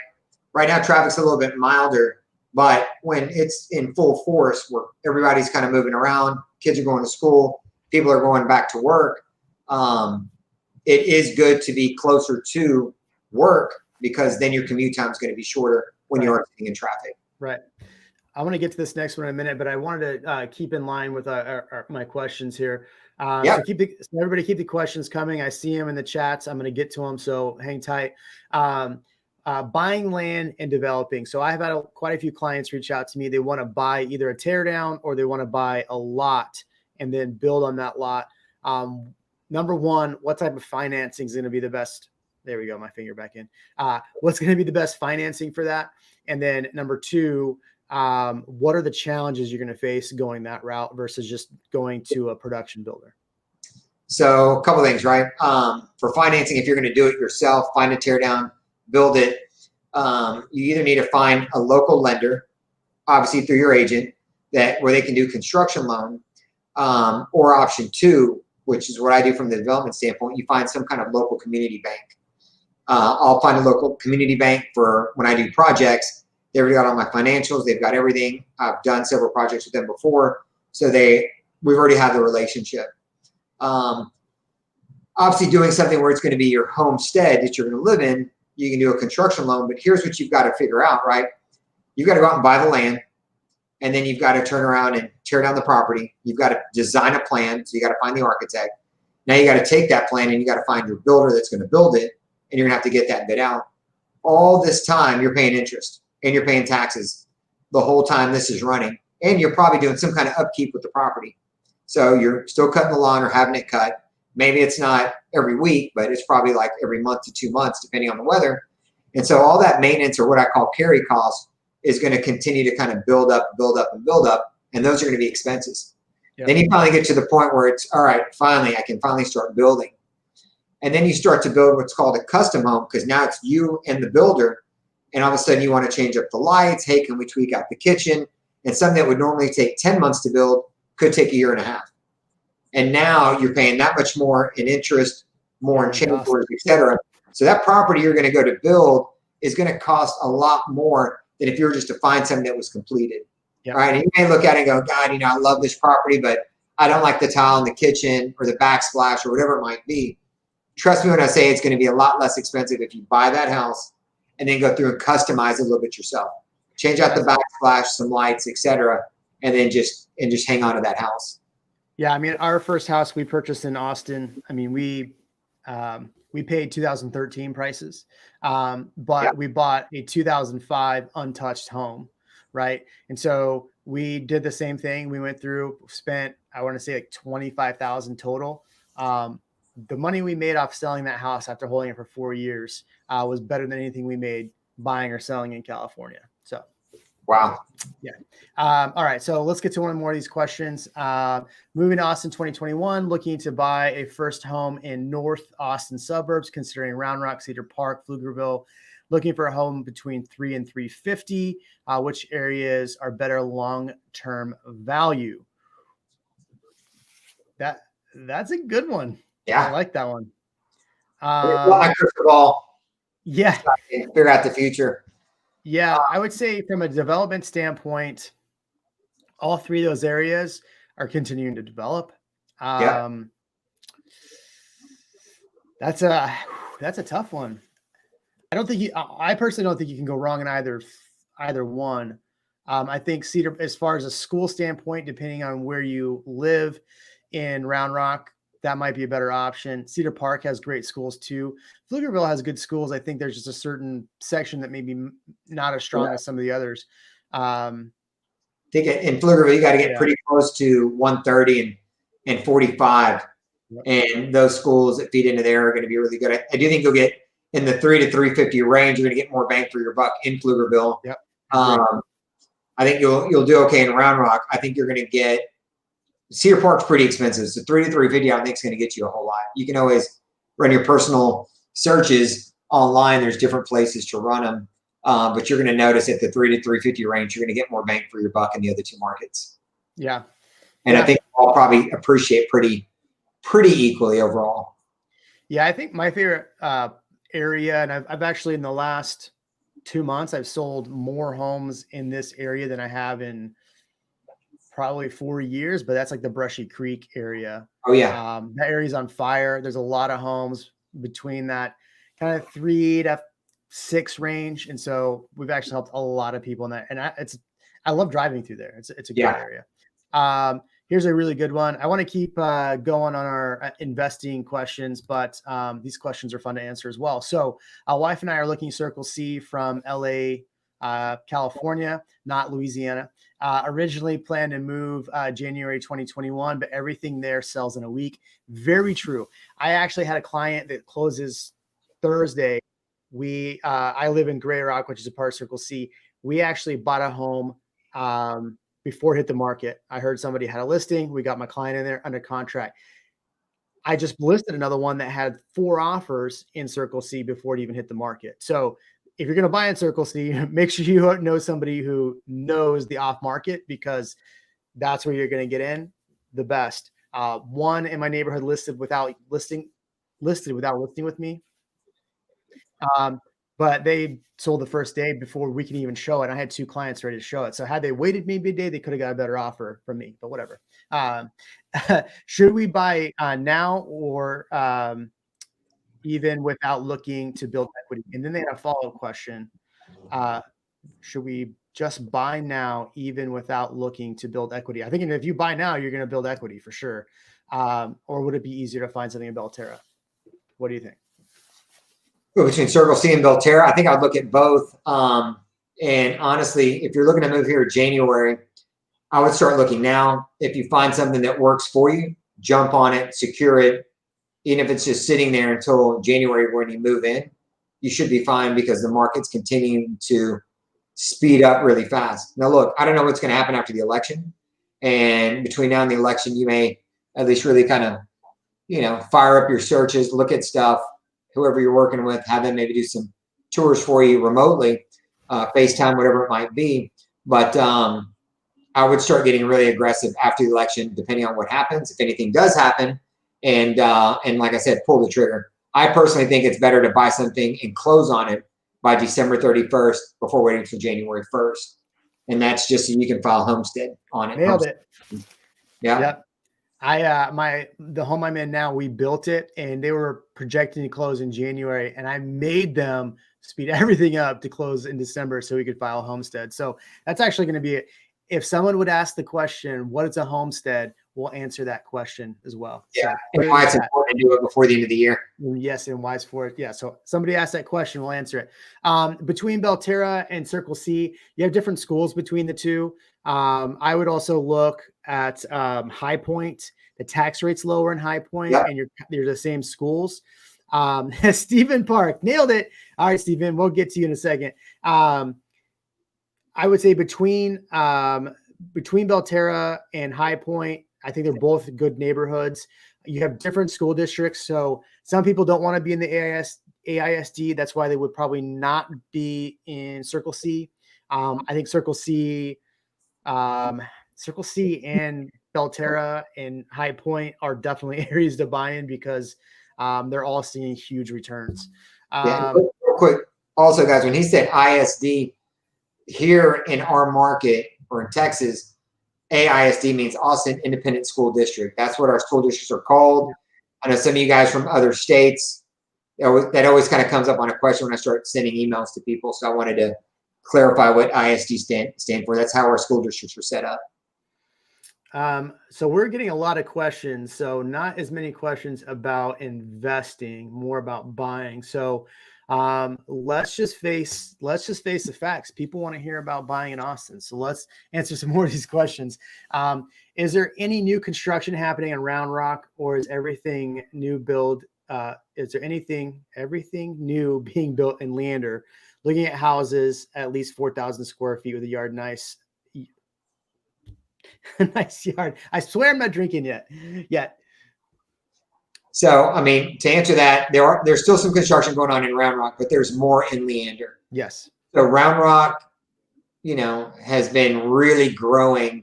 now traffic's a little bit milder, but when it's in full force where everybody's kind of moving around, kids are going to school, people are going back to work, it is good to be closer to work, because then your commute time is going to be shorter when you aren't sitting in traffic. Right. I want to get to this next one in a minute, but I wanted to keep in line with my questions here. So everybody keep the questions coming. I see them in the chats. I'm going to get to them, so hang tight. Buying land and developing. So I have had quite a few clients reach out to me. They want to buy either a tear down or they want to buy a lot and then build on that lot. number one, what type of financing is going to be the best? There we go. My finger back in. What's going to be the best financing for that? And then number two, what are the challenges you're going to face going that route versus just going to a production builder? So a couple of things, right? For financing, if you're going to do it yourself, find a tear down, build it. You either need to find a local lender, obviously through your agent, where they can do construction loan, or option two, which is what I do from the development standpoint. You find some kind of local community bank. I'll find a local community bank for when I do projects. They've already got all my financials. They've got everything. I've done several projects with them before, so we've already had the relationship. Obviously, doing something where it's going to be your homestead that you're going to live in, you can do a construction loan. But here's what you've got to figure out, right? You've got to go out and buy the land, and then you've got to turn around and tear down the property. You've got to design a plan, so you got to find the architect. Now you got to take that plan and you got to find your builder that's going to build it, and you're going to have to get that bid out. All this time, you're paying interest and you're paying taxes the whole time this is running, and you're probably doing some kind of upkeep with the property. So you're still cutting the lawn or having it cut. Maybe it's not every week, but it's probably like every month to 2 months, depending on the weather. And so all that maintenance, or what I call carry costs, is going to continue to kind of build up, and those are going to be expenses. Yep. Then you finally get to the point where it's, all right, finally, I can finally start building. And then you start to build what's called a custom home, because now it's you and the builder, and all of a sudden you want to change up the lights. Hey, can we tweak out the kitchen? And something that would normally take 10 months to build could take a year and a half. And now you're paying that much more in interest, more in change orders, et cetera. So that property you're going to go to build is going to cost a lot more than if you were just to find something that was completed. Yep. Right? And you may look at it and go, God, I love this property, but I don't like the tile in the kitchen or the backsplash or whatever it might be. Trust me when I say it's going to be a lot less expensive if you buy that house and then go through and customize it a little bit yourself. Change out the backsplash, some lights, et cetera, and then just hang on to that house. Yeah, I mean, our first house we purchased in Austin, I mean, we paid 2013 prices, but we bought a 2005 untouched home, right? And so we did the same thing. We went through, spent, I want to say like $25,000 total. The money we made off selling that house after holding it for 4 years was better than anything we made buying or selling in California. So, wow. Yeah. All right. So let's get to one more of these questions. Moving to Austin 2021, looking to buy a first home in North Austin suburbs, considering Round Rock, Cedar Park, Pflugerville, looking for a home between $300,000 and $350,000. Which areas are better long-term value? That's a good one. Yeah. I like that one. My crystal ball. Yeah. Figure out the future. Yeah. I would say from a development standpoint, all three of those areas are continuing to develop. That's a tough one. I personally don't think you can go wrong in either one. I think Cedar, as far as a school standpoint, depending on where you live in Round Rock, that might be a better option. Cedar Park has great schools too. Pflugerville has good schools. I think there's just a certain section that maybe not as strong as some of the others. I think in Pflugerville, you got to get pretty close to 130 and 45. Yep. And those schools that feed into there are going to be really good. I do think you'll get in the 300 to 350 range. You're going to get more bang for your buck in Pflugerville. Yep. I think you'll do okay in Round Rock. I think you're going to get Cedar Park's pretty expensive. So 300 to 350, I think is going to get you a whole lot. You can always run your personal searches online. There's different places to run them. But you're going to notice at the 300 to 350 range, you're going to get more bang for your buck in the other two markets. Yeah. And I think I'll probably appreciate pretty equally overall. Yeah. I think my favorite area, and I've actually in the last 2 months, I've sold more homes in this area than I have in probably 4 years, but that's like the Brushy Creek area. Oh yeah. That area's on fire. There's a lot of homes between that kind of 3 to 6 range. And so we've actually helped a lot of people in that. And I love driving through there. It's a good area. Here's a really good one. I want to keep going on our investing questions, but these questions are fun to answer as well. So wife and I are looking Circle C from LA California, not Louisiana. Originally planned to move January 2021, but everything there sells in a week. Very true. I actually had a client that closes Thursday. I live in Gray Rock, which is a part of Circle C. We actually bought a home before it hit the market. I heard somebody had a listing. We got my client in there under contract. I just listed another one that had 4 offers in Circle C before it even hit the market. So if you're going to buy in Circle C, make sure you know somebody who knows the off market, because that's where you're going to get in the best. One in my neighborhood listed without listing with me. But they sold the first day before we can even show it. I had 2 clients ready to show it. So had they waited maybe a day, they could have got a better offer from me, but whatever. Should we buy now or even without looking to build equity? And then they had a follow-up question. Should we just buy now even without looking to build equity? I think if you buy now, you're going to build equity for sure. Or would it be easier to find something in Belterra? What do you think? Between Circle C and Belterra, I think I'd look at both. And honestly, if you're looking to move here in January, I would start looking now. If you find something that works for you, jump on it, secure it. Even if it's just sitting there until January when you move in, you should be fine, because the market's continuing to speed up really fast. Now, look, I don't know what's going to happen after the election. And between now and the election, you may at least really kind of, fire up your searches, look at stuff, whoever you're working with, have them maybe do some tours for you remotely, FaceTime, whatever it might be. But I would start getting really aggressive after the election, depending on what happens, if anything does happen. And like I said, pull the trigger. I personally think it's better to buy something and close on it by December 31st before waiting until January 1st. And that's just so you can file homestead on it. Nailed it. Yeah. Yep. The home I'm in now, we built it and they were projecting to close in January, and I made them speed everything up to close in December so we could file a homestead. So that's actually going to be it. If someone would ask the question, what is a homestead? We'll answer that question as well. Yeah. So, and why it's important to do it before the end of the year. Yes. And why it's for it. Yeah. So somebody asked that question, we'll answer it. Between Belterra and Circle C, you have different schools between the two. I would also look at High Point. The tax rate's lower in High Point, Yep. and you're the same schools. Stephen Park, nailed it. All right, Stephen, we'll get to you in a second. I would say between Belterra and High Point, I think they're both good neighborhoods. You have different school districts, so some people don't want to be in the AISD. That's why they would probably not be in Circle C. I think Circle C and Belterra and High Point are definitely areas to buy in, because they're all seeing huge returns. Real quick, also, guys, when he said ISD, here in our market or in Texas, AISD means Austin Independent School District. That's what our school districts are called. I know some of you guys from other states, that always kind of comes up on a question when I start sending emails to people. So I wanted to clarify what ISD stand for. That's how our school districts are set up. So we're getting a lot of questions. So not as many questions about investing, more about buying. So let's just face the facts. People want to hear about buying in Austin. So let's answer some more of these questions. Is there any new construction happening in Round Rock, or is everything new build? Is there everything new being built in Leander? Looking at houses at least 4,000 square feet with a yard, nice yard. I swear I'm not drinking yet. So, I mean, to answer that, there's still some construction going on in Round Rock, but there's more in Leander. Yes. So Round Rock, has been really growing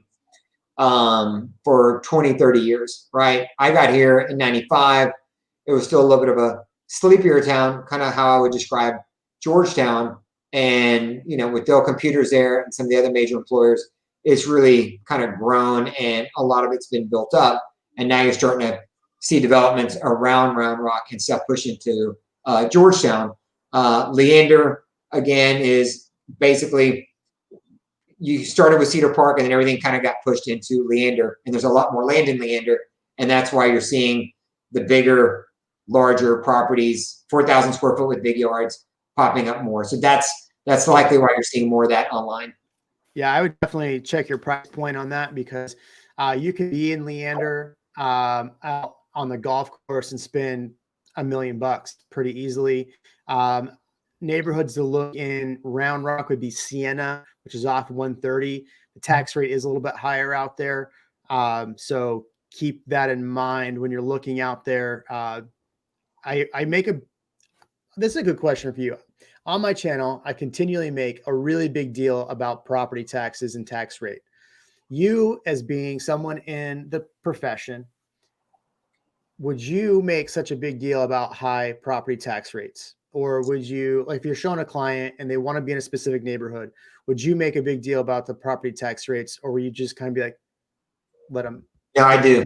for 20, 30 years, right? I got here in 95. It was still a little bit of a sleepier town, kind of how I would describe Georgetown. And, with Dell Computers there and some of the other major employers, it's really kind of grown, and a lot of it's been built up. And now you're starting to see developments around Round Rock and stuff push into Georgetown. Leander, again, is basically, you started with Cedar Park and then everything kind of got pushed into Leander. And there's a lot more land in Leander. And that's why you're seeing the bigger, larger properties, 4,000 square foot with big yards, popping up more. So that's That's likely why you're seeing more of that online. Yeah, I would definitely check your price point on that because you could be in Leander out on the golf course and spend $1 million pretty easily. Neighborhoods to look in Round Rock would be Sienna, which is off 130. The tax rate is a little bit higher out there. So keep that in mind when you're looking out there. This is a good question for you. On my channel, I continually make a really big deal about property taxes and tax rate. You, as being someone in the profession, would you make such a big deal about high property tax rates? Or would you, like, if you're showing a client and they want to be in a specific neighborhood, would you make a big deal about the property tax rates? Or will you just kind of be like, let them? Yeah, I do.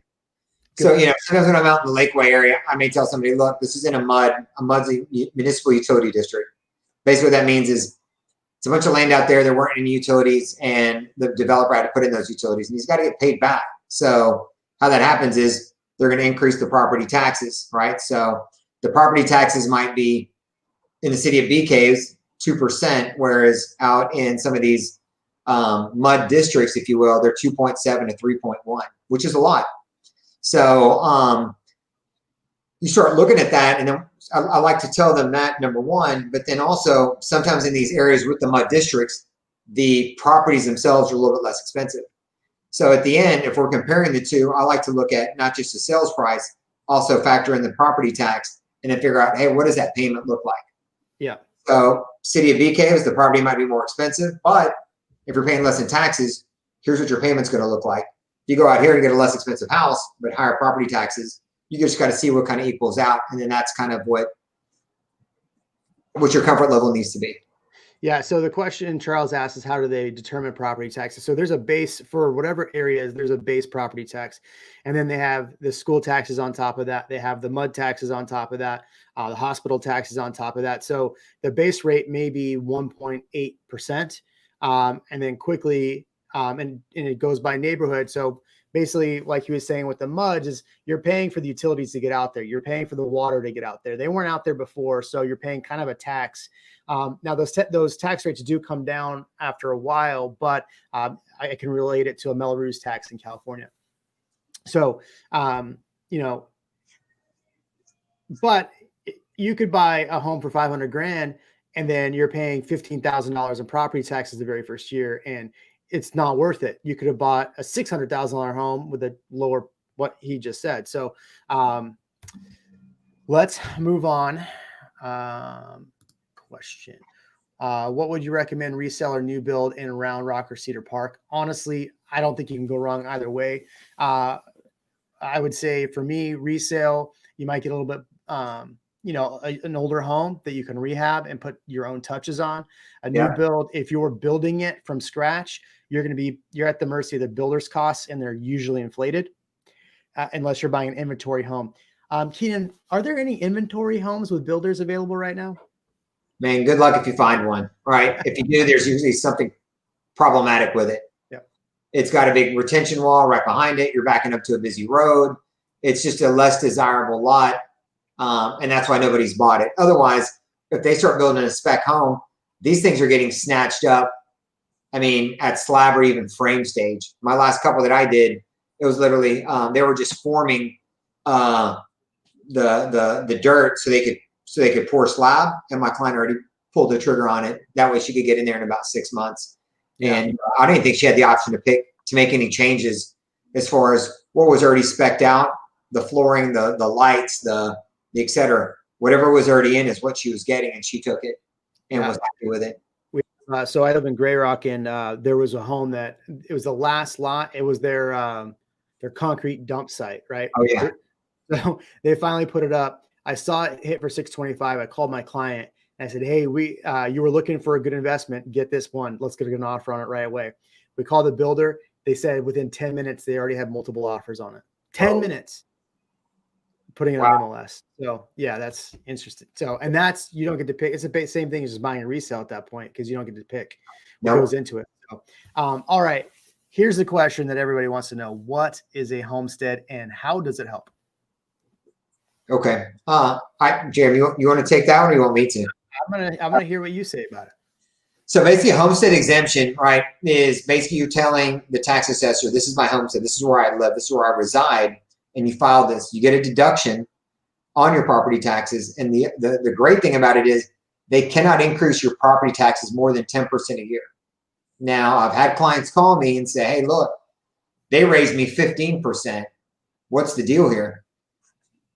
So, sometimes when I'm out in the Lakeway area, I may tell somebody, look, this is in a muddy municipal utility district. Basically what that means is it's a bunch of land out there. There weren't any utilities and the developer had to put in those utilities and he's got to get paid back. So how that happens is they're going to increase the property taxes, right? So the property taxes might be in the city of Bee Caves, 2%, whereas out in some of these mud districts, if you will, they're 2.7 to 3.1, which is a lot. So you start looking at that, and then I like to tell them that, number one, but then also sometimes in these areas with the mud districts, the properties themselves are a little bit less expensive. So at the end, if we're comparing the two, I like to look at not just the sales price, also factor in the property tax, and then figure out, hey, what does that payment look like? Yeah. So city of Bee Caves, the property might be more expensive, but if you're paying less in taxes, here's what your payment's going to look like. If you go out here and get a less expensive house, but higher property taxes, you just got to see what kind of equals out. And then that's kind of what your comfort level needs to be. Yeah. So the question Charles asks is, how do they determine property taxes? So there's a base for whatever areas, there's a base property tax. And then they have the school taxes on top of that. They have the mud taxes on top of that, the hospital taxes on top of that. So the base rate may be 1.8%. And then quickly, and it goes by neighborhood. So basically, like he was saying with the muds, is you're paying for the utilities to get out there. You're paying for the water to get out there. They weren't out there before, so you're paying kind of a tax. Now, those tax rates do come down after a while, but I can relate it to a Melrose tax in California. So, but you could buy a home for $500,000, and then you're paying $15,000 in property taxes the very first year, and it's not worth it. You could have bought a $600,000 home with a lower, what he just said. So let's move on. Question. What would you recommend, resale or new build in Round Rock or Cedar Park? Honestly, I don't think you can go wrong either way. I would say for me, resale, you might get a little bit, an older home that you can rehab and put your own touches on. A new build, if you're building it from scratch, you're at the mercy of the builder's costs, and they're usually inflated unless you're buying an inventory home. Kinan, are there any inventory homes with builders available right now? Man, good luck if you find one, right? If you do, there's usually something problematic with it. Yeah. It's got a big retention wall right behind it. You're backing up to a busy road. It's just a less desirable lot. And that's why nobody's bought it. Otherwise, if they start building a spec home, these things are getting snatched up. I mean, at slab or even frame stage. My last couple that I did, it was literally they were just forming the dirt so they could pour slab, and my client already pulled the trigger on it. That way she could get in there in about 6 months. Yeah. And I didn't think she had the option to make any changes as far as what was already specced out, the flooring, the lights, the et cetera. Whatever was already in is what she was getting, and she took it and was happy with it. So I live in Gray Rock, and there was a home that it was the last lot. It was their concrete dump site, right? Oh yeah. So they finally put it up. I saw it hit for 625. I called my client and I said, "Hey, you were looking for a good investment. Get this one. Let's get an offer on it right away." We called the builder. They said within 10 minutes they already had multiple offers on it. 10 minutes. Putting it on MLS. So yeah, that's interesting. So, and that's, you don't get to pick. It's the same thing as just buying a resale at that point, because you don't get to pick what goes into it. So, all right. Here's the question that everybody wants to know: what is a homestead and how does it help? Okay. Jeremy, you want to take that one, or you want me to? I'm gonna hear what you say about it. So basically, a homestead exemption, right, is basically you telling the tax assessor, this is my homestead, this is where I live, this is where I reside, and you file this. You get a deduction on your property taxes. And the great thing about it is they cannot increase your property taxes more than 10% a year. Now, I've had clients call me and say, hey, look, they raised me 15%. What's the deal here?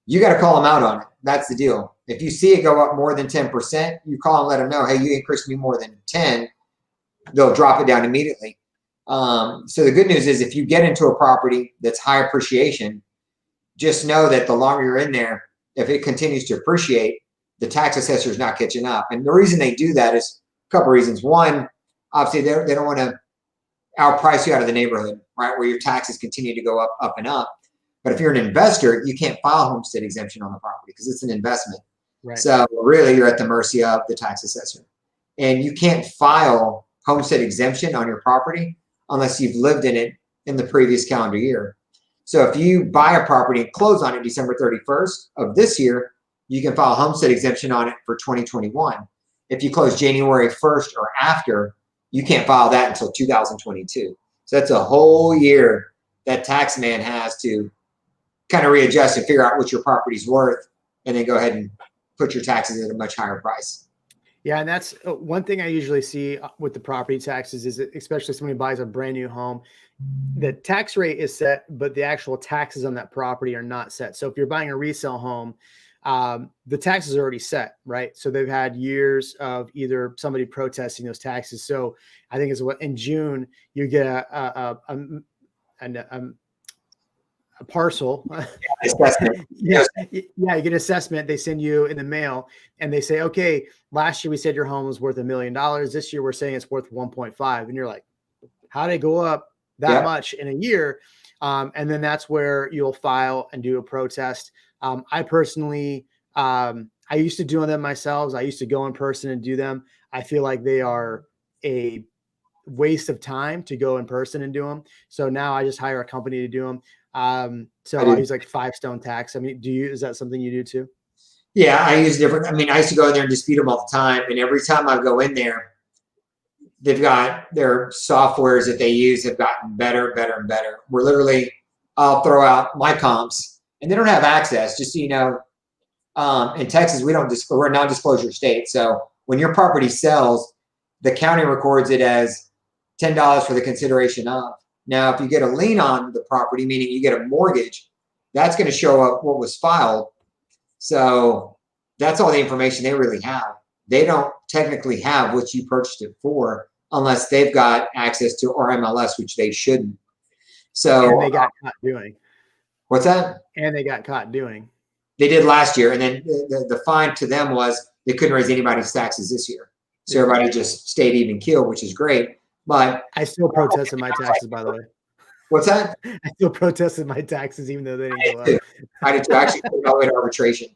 You got to call them out on it. That's the deal. If you see it go up more than 10%, you call and let them know, hey, you increased me more than 10, they'll drop it down immediately. So the good news is if you get into a property that's high appreciation, just know that the longer you're in there, if it continues to appreciate, the tax assessor is not catching up. And the reason they do that is a couple of reasons. One, obviously they don't want to outprice you out of the neighborhood, right, where your taxes continue to go up and up. But if you're an investor, you can't file homestead exemption on the property because it's an investment. Right. So really, you're at the mercy of the tax assessor. And you can't file homestead exemption on your property unless you've lived in it in the previous calendar year. So if you buy a property and close on it December 31st of this year, you can file a homestead exemption on it for 2021. If you close January 1st or after, you can't file that until 2022. So that's a whole year that tax man has to kind of readjust and figure out what your property's worth, and then go ahead and put your taxes at a much higher price. Yeah, and that's one thing I usually see with the property taxes is, especially somebody buys a brand new home, the tax rate is set, but the actual taxes on that property are not set. So if you're buying a resale home, the taxes are already set, right? So they've had years of either somebody protesting those taxes. So I think it's what in June you get a parcel. Yeah, you get an assessment. They send you in the mail and they say, okay, last year we said your home was worth $1 million. This year we're saying it's worth 1.5. And you're like, how did it go up that much in a year? And then that's where you'll file and do a protest. I personally, I used to do them myself. I used to go in person and do them. I feel like they are a waste of time to go in person and do them. So now I just hire a company to do them. So I use like 5 stone tax. I mean, is that something you do too? Yeah, I use different. I mean, I used to go in there and dispute them all the time. And every time I go in there, they've got their softwares that they use have gotten better, and better. We're literally, I'll throw out my comps and they don't have access. Just so you know, in Texas, we're a non-disclosure state. So when your property sells, the county records it as $10 for the consideration of. Now, if you get a lien on the property, meaning you get a mortgage, that's going to show up what was filed. So that's all the information they really have. They don't technically have what you purchased it for unless they've got access to RMLS, which they shouldn't. So and they got caught doing. What's that? And they got caught doing. They did last year. And then the fine to them was they couldn't raise anybody's taxes this year. So everybody just stayed even keel, which is great. But I still protested my taxes, by the way. What's that? I still protested my taxes, even though they didn't go up. I did too. Actually put it all the way to arbitration.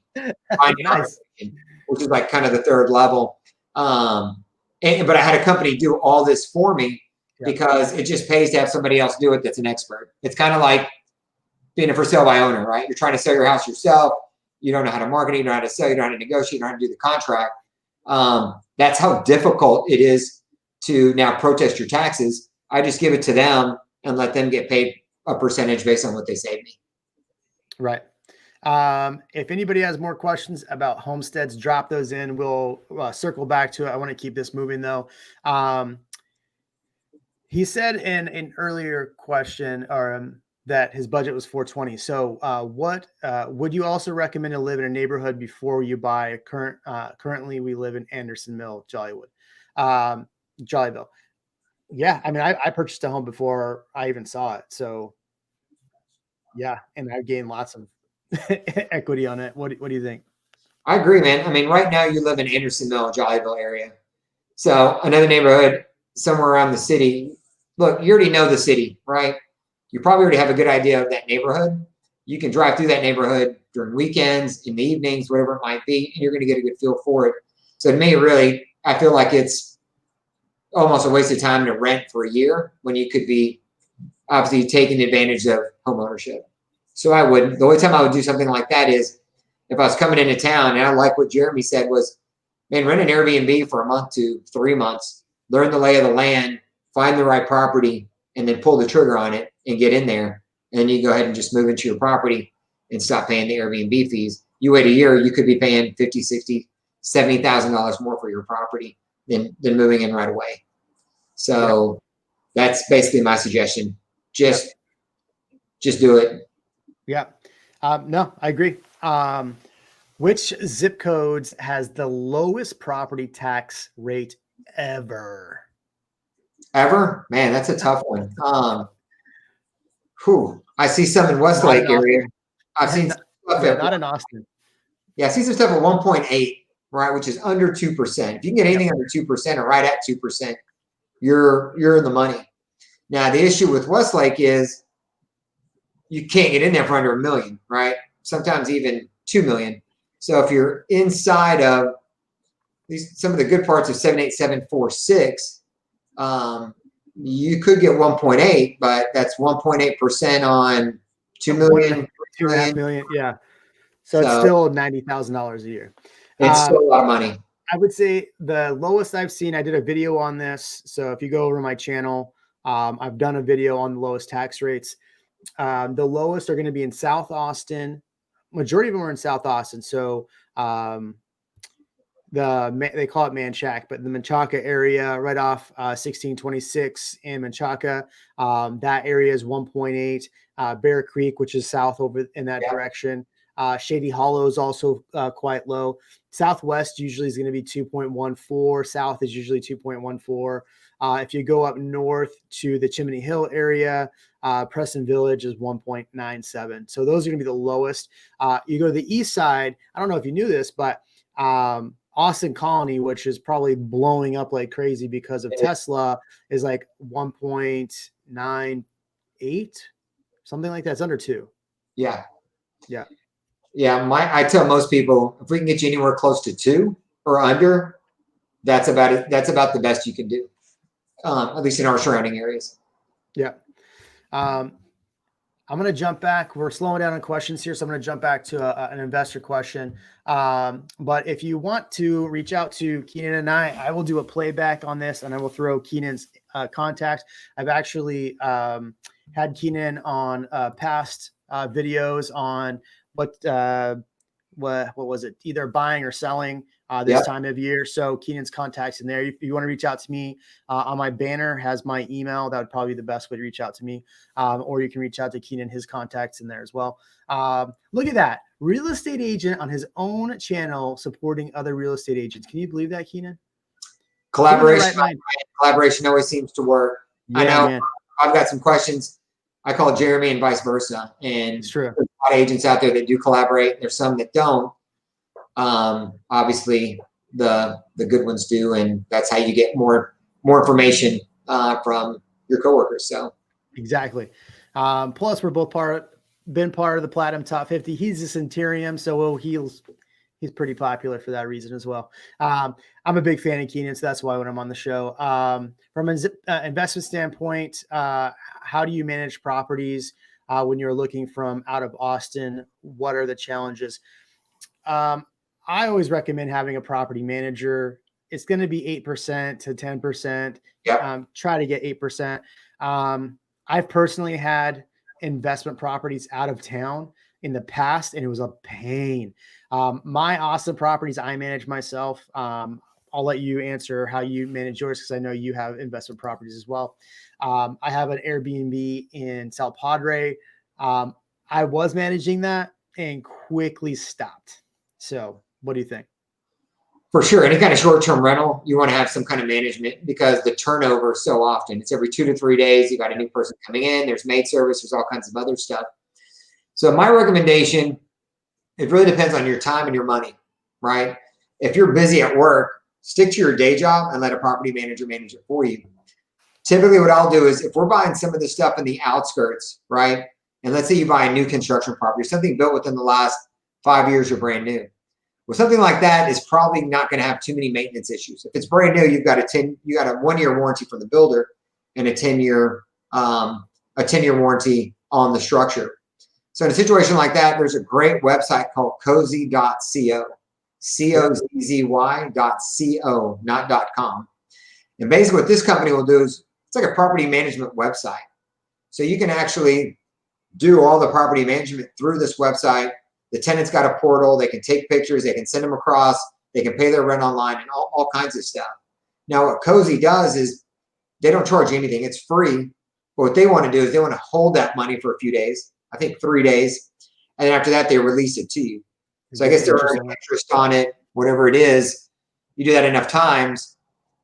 Nice. Which is like kind of the third level. But I had a company do all this for me because it just pays to have somebody else do it that's an expert. It's kind of like being a for sale by owner, right? You're trying to sell your house yourself. You don't know how to market it. You don't know how to sell. You don't know how to negotiate. You don't know how to do the contract. That's how difficult it is to now protest your taxes. I just give it to them and let them get paid a percentage based on what they save me. Right. If anybody has more questions about homesteads, drop those in. We'll circle back to it. I want to keep this moving though. He said in an earlier question that his budget was $420. So what would you also recommend to live in a neighborhood before you buy? Currently we live in Anderson Mill, Jollyville. Yeah, I mean, I purchased a home before I even saw it. So yeah, and I gained lots of equity on it. What do you think? I agree, man. I mean, right now you live in Anderson Mill, Jollyville area. So another neighborhood somewhere around the city. Look, you already know the city, right? You probably already have a good idea of that neighborhood. You can drive through that neighborhood during weekends, in the evenings, whatever it might be, and you're going to get a good feel for it. So to me, really, I feel like it's almost a waste of time to rent for a year when you could be obviously taking advantage of home ownership. So I wouldn't. The only time I would do something like that is if I was coming into town, and I like what Jeremy said was, man, rent an Airbnb for a month to 3 months learn the lay of the land, find the right property, and then pull the trigger on it and get in there. And then you go ahead and just move into your property and stop paying the Airbnb fees. You wait a year, you could be paying $50,000, $60,000, $70,000 more for your property than moving in right away. So that's basically my suggestion. Just do it. Yeah. No, I agree. Which zip codes has the lowest property tax rate ever? Ever? Man, that's a tough one. I see some in Westlake area. I've seen stuff not in Austin. Yeah, I see some stuff at 1.8, right, which is under 2%. If you can get anything under 2% or right at 2%, you're in the money. Now, the issue with Westlake is you can't get in there for under $1 million, right? Sometimes even $2 million. So if you're inside of some of the good parts of 78746, you could get 1.8, but that's 1.8% on 2 million, 2.5 million. Yeah. So it's still $90,000 a year. It's still a lot of money. I would say the lowest I've seen, I did a video on this. So if you go over my channel, I've done a video on the lowest tax rates. The lowest are going to be in South Austin. Majority of them are in South Austin. So they call it Manchac, but the Menchaca area right off 1626 in Menchaca, that area is 1.8. Bear Creek, which is south over in that direction. Shady Hollow is also quite low. Southwest usually is going to be 2.14. South is usually 2.14. If you go up north to the Chimney Hill area, Preston Village is 1.97. So those are going to be the lowest. You go to the east side. I don't know if you knew this, but Austin Colony, which is probably blowing up like crazy because of Tesla, is like 1.98, something like that. It's under 2. Yeah. Yeah. Yeah. I tell most people, if we can get you anywhere close to 2 or under, that's about it. That's about the best you can do, at least in our surrounding areas. Yeah. I'm going to jump back. We're slowing down on questions here, so I'm going to jump back to an investor question. But if you want to reach out to Keenan and I will do a playback on this, and I will throw Keenan's contact. I've actually had Keenan on past videos on what was it? Either buying or selling this time of year. So Keenan's contacts in there. If you want to reach out to me, on my banner has my email. That would probably be the best way to reach out to me. Or you can reach out to Keenan, his contacts in there as well. Look at that. Real estate agent on his own channel supporting other real estate agents. Can you believe that, Keenan? Collaboration always seems to work. Yeah, I know, man. I've got some questions. I call Jeremy and vice versa. And it's true. There's a lot of agents out there that do collaborate. There's some that don't. Obviously the good ones do, and that's how you get more information from your coworkers. So exactly. Plus we're both been part of the Platinum Top 50. He's a Centurion, so he's pretty popular for that reason as well. I'm a big fan of Keenan, so that's why when I'm on the show. From an investment standpoint, how do you manage properties when you're looking from out of Austin? What are the challenges? I always recommend having a property manager. It's going to be 8% to 10%. Try to get 8%. I've personally had investment properties out of town in the past, and it was a pain. My Austin properties, I manage myself. I'll let you answer how you manage yours, because I know you have investment properties as well. I have an Airbnb in South Padre. I was managing that and quickly stopped. So what do you think? For sure. Any kind of short-term rental, you want to have some kind of management, because the turnover so often, it's every 2 to 3 days. You got a new person coming in, there's maid service, there's all kinds of other stuff. So my recommendation, it really depends on your time and your money, right? If you're busy at work, stick to your day job and let a property manager manage it for you. Typically what I'll do is, if we're buying some of the stuff in the outskirts, right? And let's say you buy a new construction property, something built within the last 5 years or brand new. Well, something like that is probably not going to have too many maintenance issues. If it's brand new, you got a 1-year warranty from the builder and a 10-year warranty on the structure. So in a situation like that, there's a great website called cozy.co, COZZY.co, not .com. And basically what this company will do is it's like a property management website. So you can actually do all the property management through this website. The tenant's got a portal. They can take pictures. They can send them across. They can pay their rent online and all kinds of stuff. Now, what Cozy does is they don't charge you anything. It's free. But what they want to do is they want to hold that money for a few days, I think 3 days. And then after that, they release it to you. So I guess they're earning interest on it, whatever it is. You do that enough times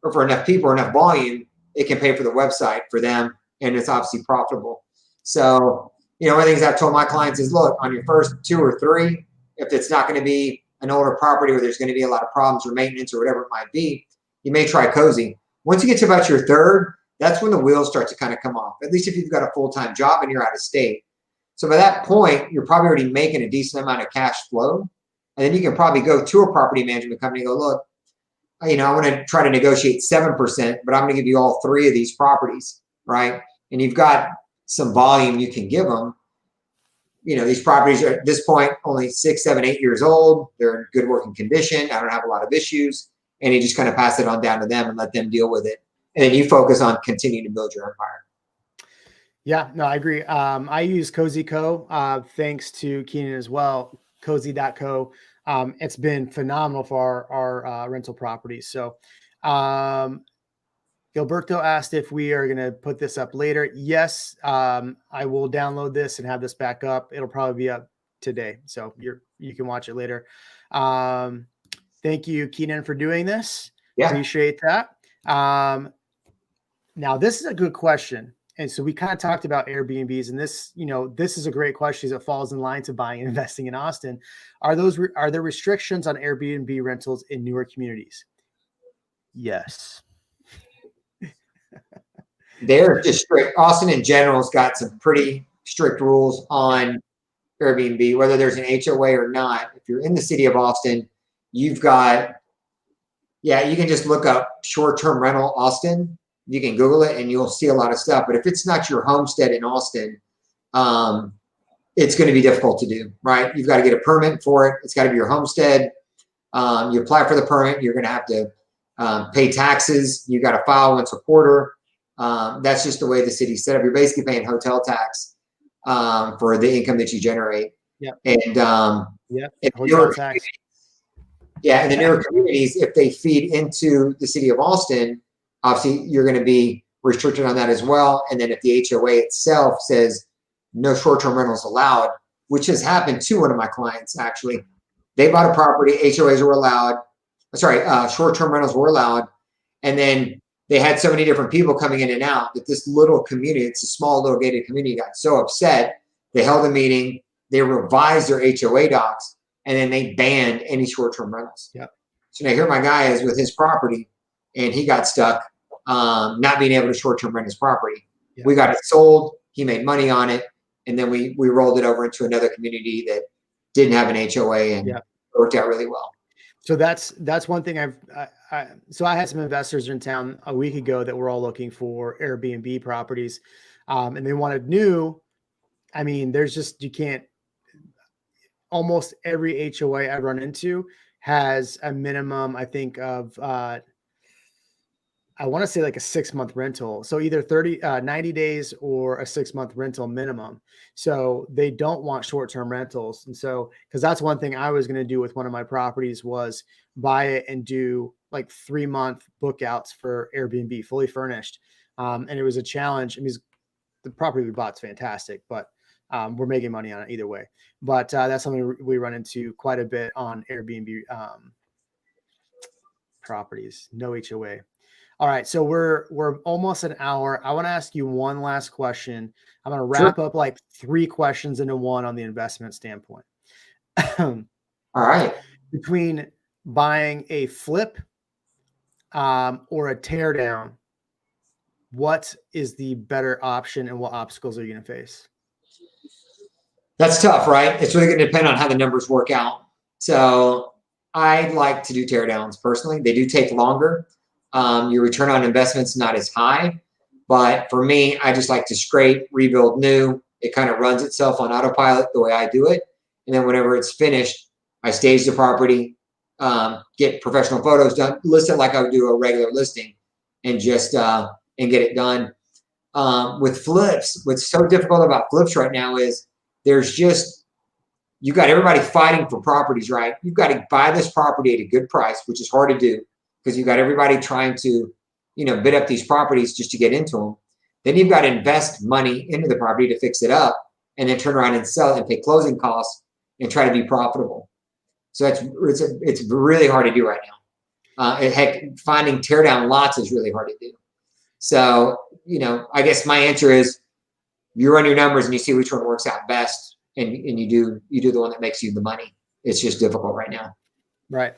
or for enough people or enough volume, it can pay for the website for them. And it's obviously profitable. So, you know, one of the things I've told my clients is, look, on your first 2 or 3, if it's not going to be an older property where there's going to be a lot of problems or maintenance or whatever it might be, you may try Cozy. Once you get to about your 3rd, that's when the wheels start to kind of come off, at least if you've got a full-time job and you're out of state. So by that point, you're probably already making a decent amount of cash flow. And then you can probably go to a property management company and go, look, you know, I want to try to negotiate 7%, but I'm going to give you all 3 of these properties, right? And you've got some volume you can give them. You know, these properties are at this point only 6, 7, 8 years old. They're in good working condition. I don't have a lot of issues. And you just kind of pass it on down to them and let them deal with it. And then you focus on continuing to build your empire. Yeah, no, I agree. I use Cozy Co. Thanks to Keenan as well, cozy.co. It's been phenomenal for our rental properties. So Gilberto asked if we are going to put this up later. Yes, I will download this and have this back up. It'll probably be up today. So you can watch it later. Thank you, Keenan, for doing this. Yeah. Appreciate that. Now, this is a good question. And so we kind of talked about Airbnbs, and this, you know, this is a great question that falls in line to buying and investing in Austin. Are there restrictions on Airbnb rentals in newer communities? Yes. They're just strict. Austin in general has got some pretty strict rules on Airbnb, whether there's an HOA or not. If you're in the city of Austin, you've got, you can just look up short-term rental Austin. You can Google it and you'll see a lot of stuff. But if it's not your homestead in Austin, it's going to be difficult to do, right? You've got to get a permit for it. It's got to be your homestead. You apply for the permit. You're going to have to pay taxes. You got to file once a quarter. That's just the way the city's set up. You're basically paying hotel tax for the income that you generate. Yeah. And hotel tax. Yeah, and the newer communities, if they feed into the city of Austin, obviously you're going to be restricted on that as well. And then if the HOA itself says no short-term rentals allowed, which has happened to one of my clients actually, they bought a property, HOAs were allowed. Short-term rentals were allowed, and then they had so many different people coming in and out that this little community, it's a small little gated community, got so upset. They held a meeting, they revised their HOA docs, and then they banned any short-term rentals. Yep. So now here my guy is with his property, and he got stuck not being able to short-term rent his property. Yep. We got it sold. He made money on it, and then we rolled it over into another community that didn't have an HOA, and it worked out really well. So that's one thing so I had some investors in town a week ago that were all looking for Airbnb properties, and they wanted new. I mean, almost every HOA I run into has a minimum, I think, of I want to say like a 6-month rental. So either 90 days or a 6-month rental minimum. So they don't want short-term rentals. And so, because that's one thing I was going to do with one of my properties was buy it and do like 3-month bookouts for Airbnb, fully furnished. And it was a challenge. I mean, the property we bought is fantastic, but we're making money on it either way. But that's something we run into quite a bit on Airbnb properties. No HOA. All right, so we're almost an hour. I want to ask you one last question. I'm going to wrap up like 3 questions into one on the investment standpoint. All right. Between buying a flip or a tear down, what is the better option and what obstacles are you going to face? That's tough, right? It's really going to depend on how the numbers work out. So I like to do tear downs personally. They do take longer. Your return on investment's not as high, but for me, I just like to scrape, rebuild new. It kind of runs itself on autopilot the way I do it. And then whenever it's finished, I stage the property, get professional photos done, list it like I would do a regular listing. and just and get it done. With flips, what's so difficult about flips right now is there's just, you got everybody fighting for properties, right? You've got to buy this property at a good price, which is hard to do because you've got everybody trying to, bid up these properties just to get into them. Then you've got to invest money into the property to fix it up and then turn around and sell it and pay closing costs and try to be profitable. So it's really hard to do right now. Heck, finding tear down lots is really hard to do. So, I guess my answer is you run your numbers and you see which one works out best, and you do the one that makes you the money. It's just difficult right now. Right.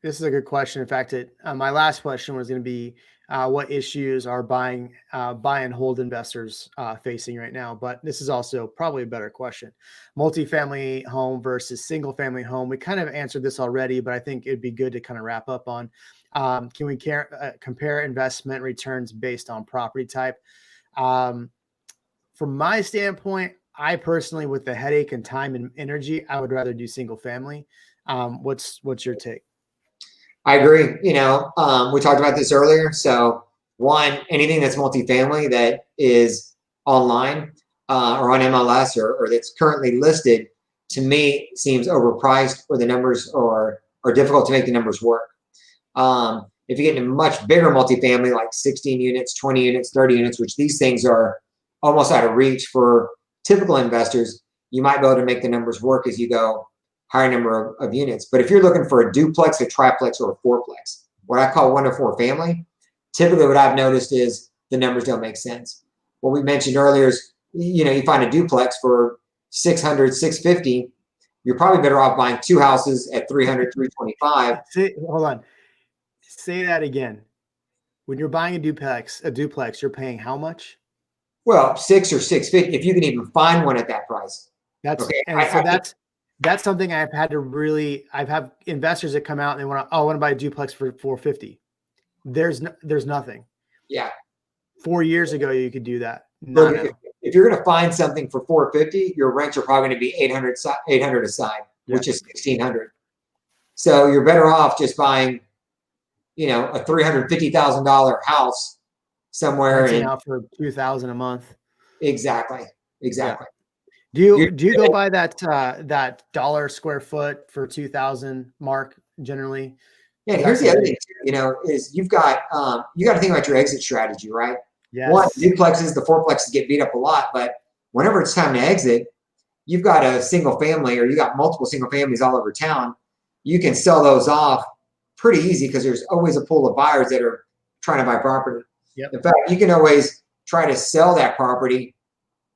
This is a good question. In fact, my last question was going to be, what issues are buy and hold investors facing right now? But this is also probably a better question. Multifamily home versus single family home. We kind of answered this already, but I think it'd be good to kind of wrap up on. Can we compare investment returns based on property type? From my standpoint, I personally, with the headache and time and energy, I would rather do single family. What's your take? I agree. We talked about this earlier. So one, anything that's multifamily that is online or on MLS or that's currently listed, to me seems overpriced, or the numbers are difficult to make the numbers work. If you get into much bigger multifamily, like 16 units, 20 units, 30 units, which these things are almost out of reach for typical investors, you might be able to make the numbers work as you go higher number of units. But if you're looking for a duplex, a triplex, or a fourplex, what I call 1 to 4 family, typically what I've noticed is the numbers don't make sense. What we mentioned earlier is, you find a duplex for 600, 650, you're probably better off buying 2 houses at 300, 325. Hold on. Say that again. When you're buying a duplex, you're paying how much? Well, 6 or 650, if you can even find one at that price. That's something I've had investors that come out and they want to buy a duplex for 450. There's nothing. Yeah. 4 years ago, you could do that. If you're going to find something for 450, your rents are probably going to be 800 a side, which is 1,600. So you're better off just buying, a $350,000 house somewhere out for $2,000 a month. Exactly. Yeah. Do you go by that dollar square foot for 2,000 mark generally? Yeah. And here's the other thing, is you got to think about your exit strategy, right? Yes. One, duplexes, the fourplexes get beat up a lot, but whenever it's time to exit, you've got a single family or you got multiple single families all over town. You can sell those off pretty easy because there's always a pool of buyers that are trying to buy property. Yep. In fact, you can always try to sell that property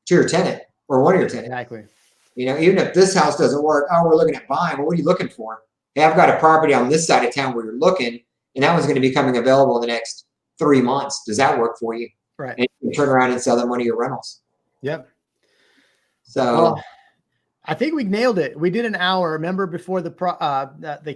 to your tenant or one of your tenants. Exactly. Even if this house doesn't work, we're looking at buying. Well, what are you looking for? Hey, I've got a property on this side of town where you're looking, and that one's going to be coming available in the next 3 months. Does that work for you? Right. And you can turn around and sell them one of your rentals. Yep. So I think we nailed it. We did an hour. Remember before the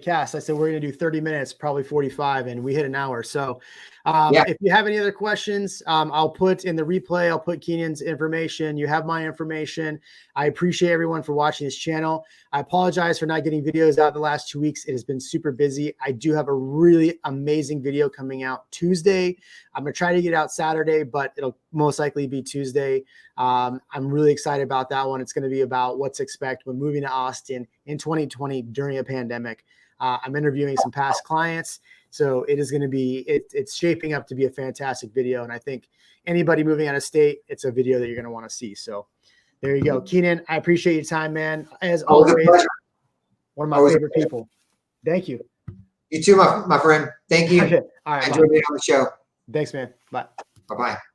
cast, I said we're going to do 30 minutes, probably 45, and we hit an hour. So if you have any other questions, I'll put in the replay, I'll put Kinan's information. You have my information. I appreciate everyone for watching this channel. I apologize for not getting videos out the last 2 weeks. It has been super busy. I do have a really amazing video coming out Tuesday. I'm going to try to get out Saturday, but it'll most likely be Tuesday. I'm really excited about that one. It's going to be about what to expect when moving to Austin in 2020 during a pandemic. I'm interviewing some past clients. So it is going to be, it's shaping up to be a fantastic video. And I think anybody moving out of state, it's a video that you're going to want to see. So there you go. Kinan, I appreciate your time, man. As always, one of my favorite people. Thank you. You too, my friend. Thank you. All right. I enjoyed being on the show. Thanks, man. Bye. Bye-bye.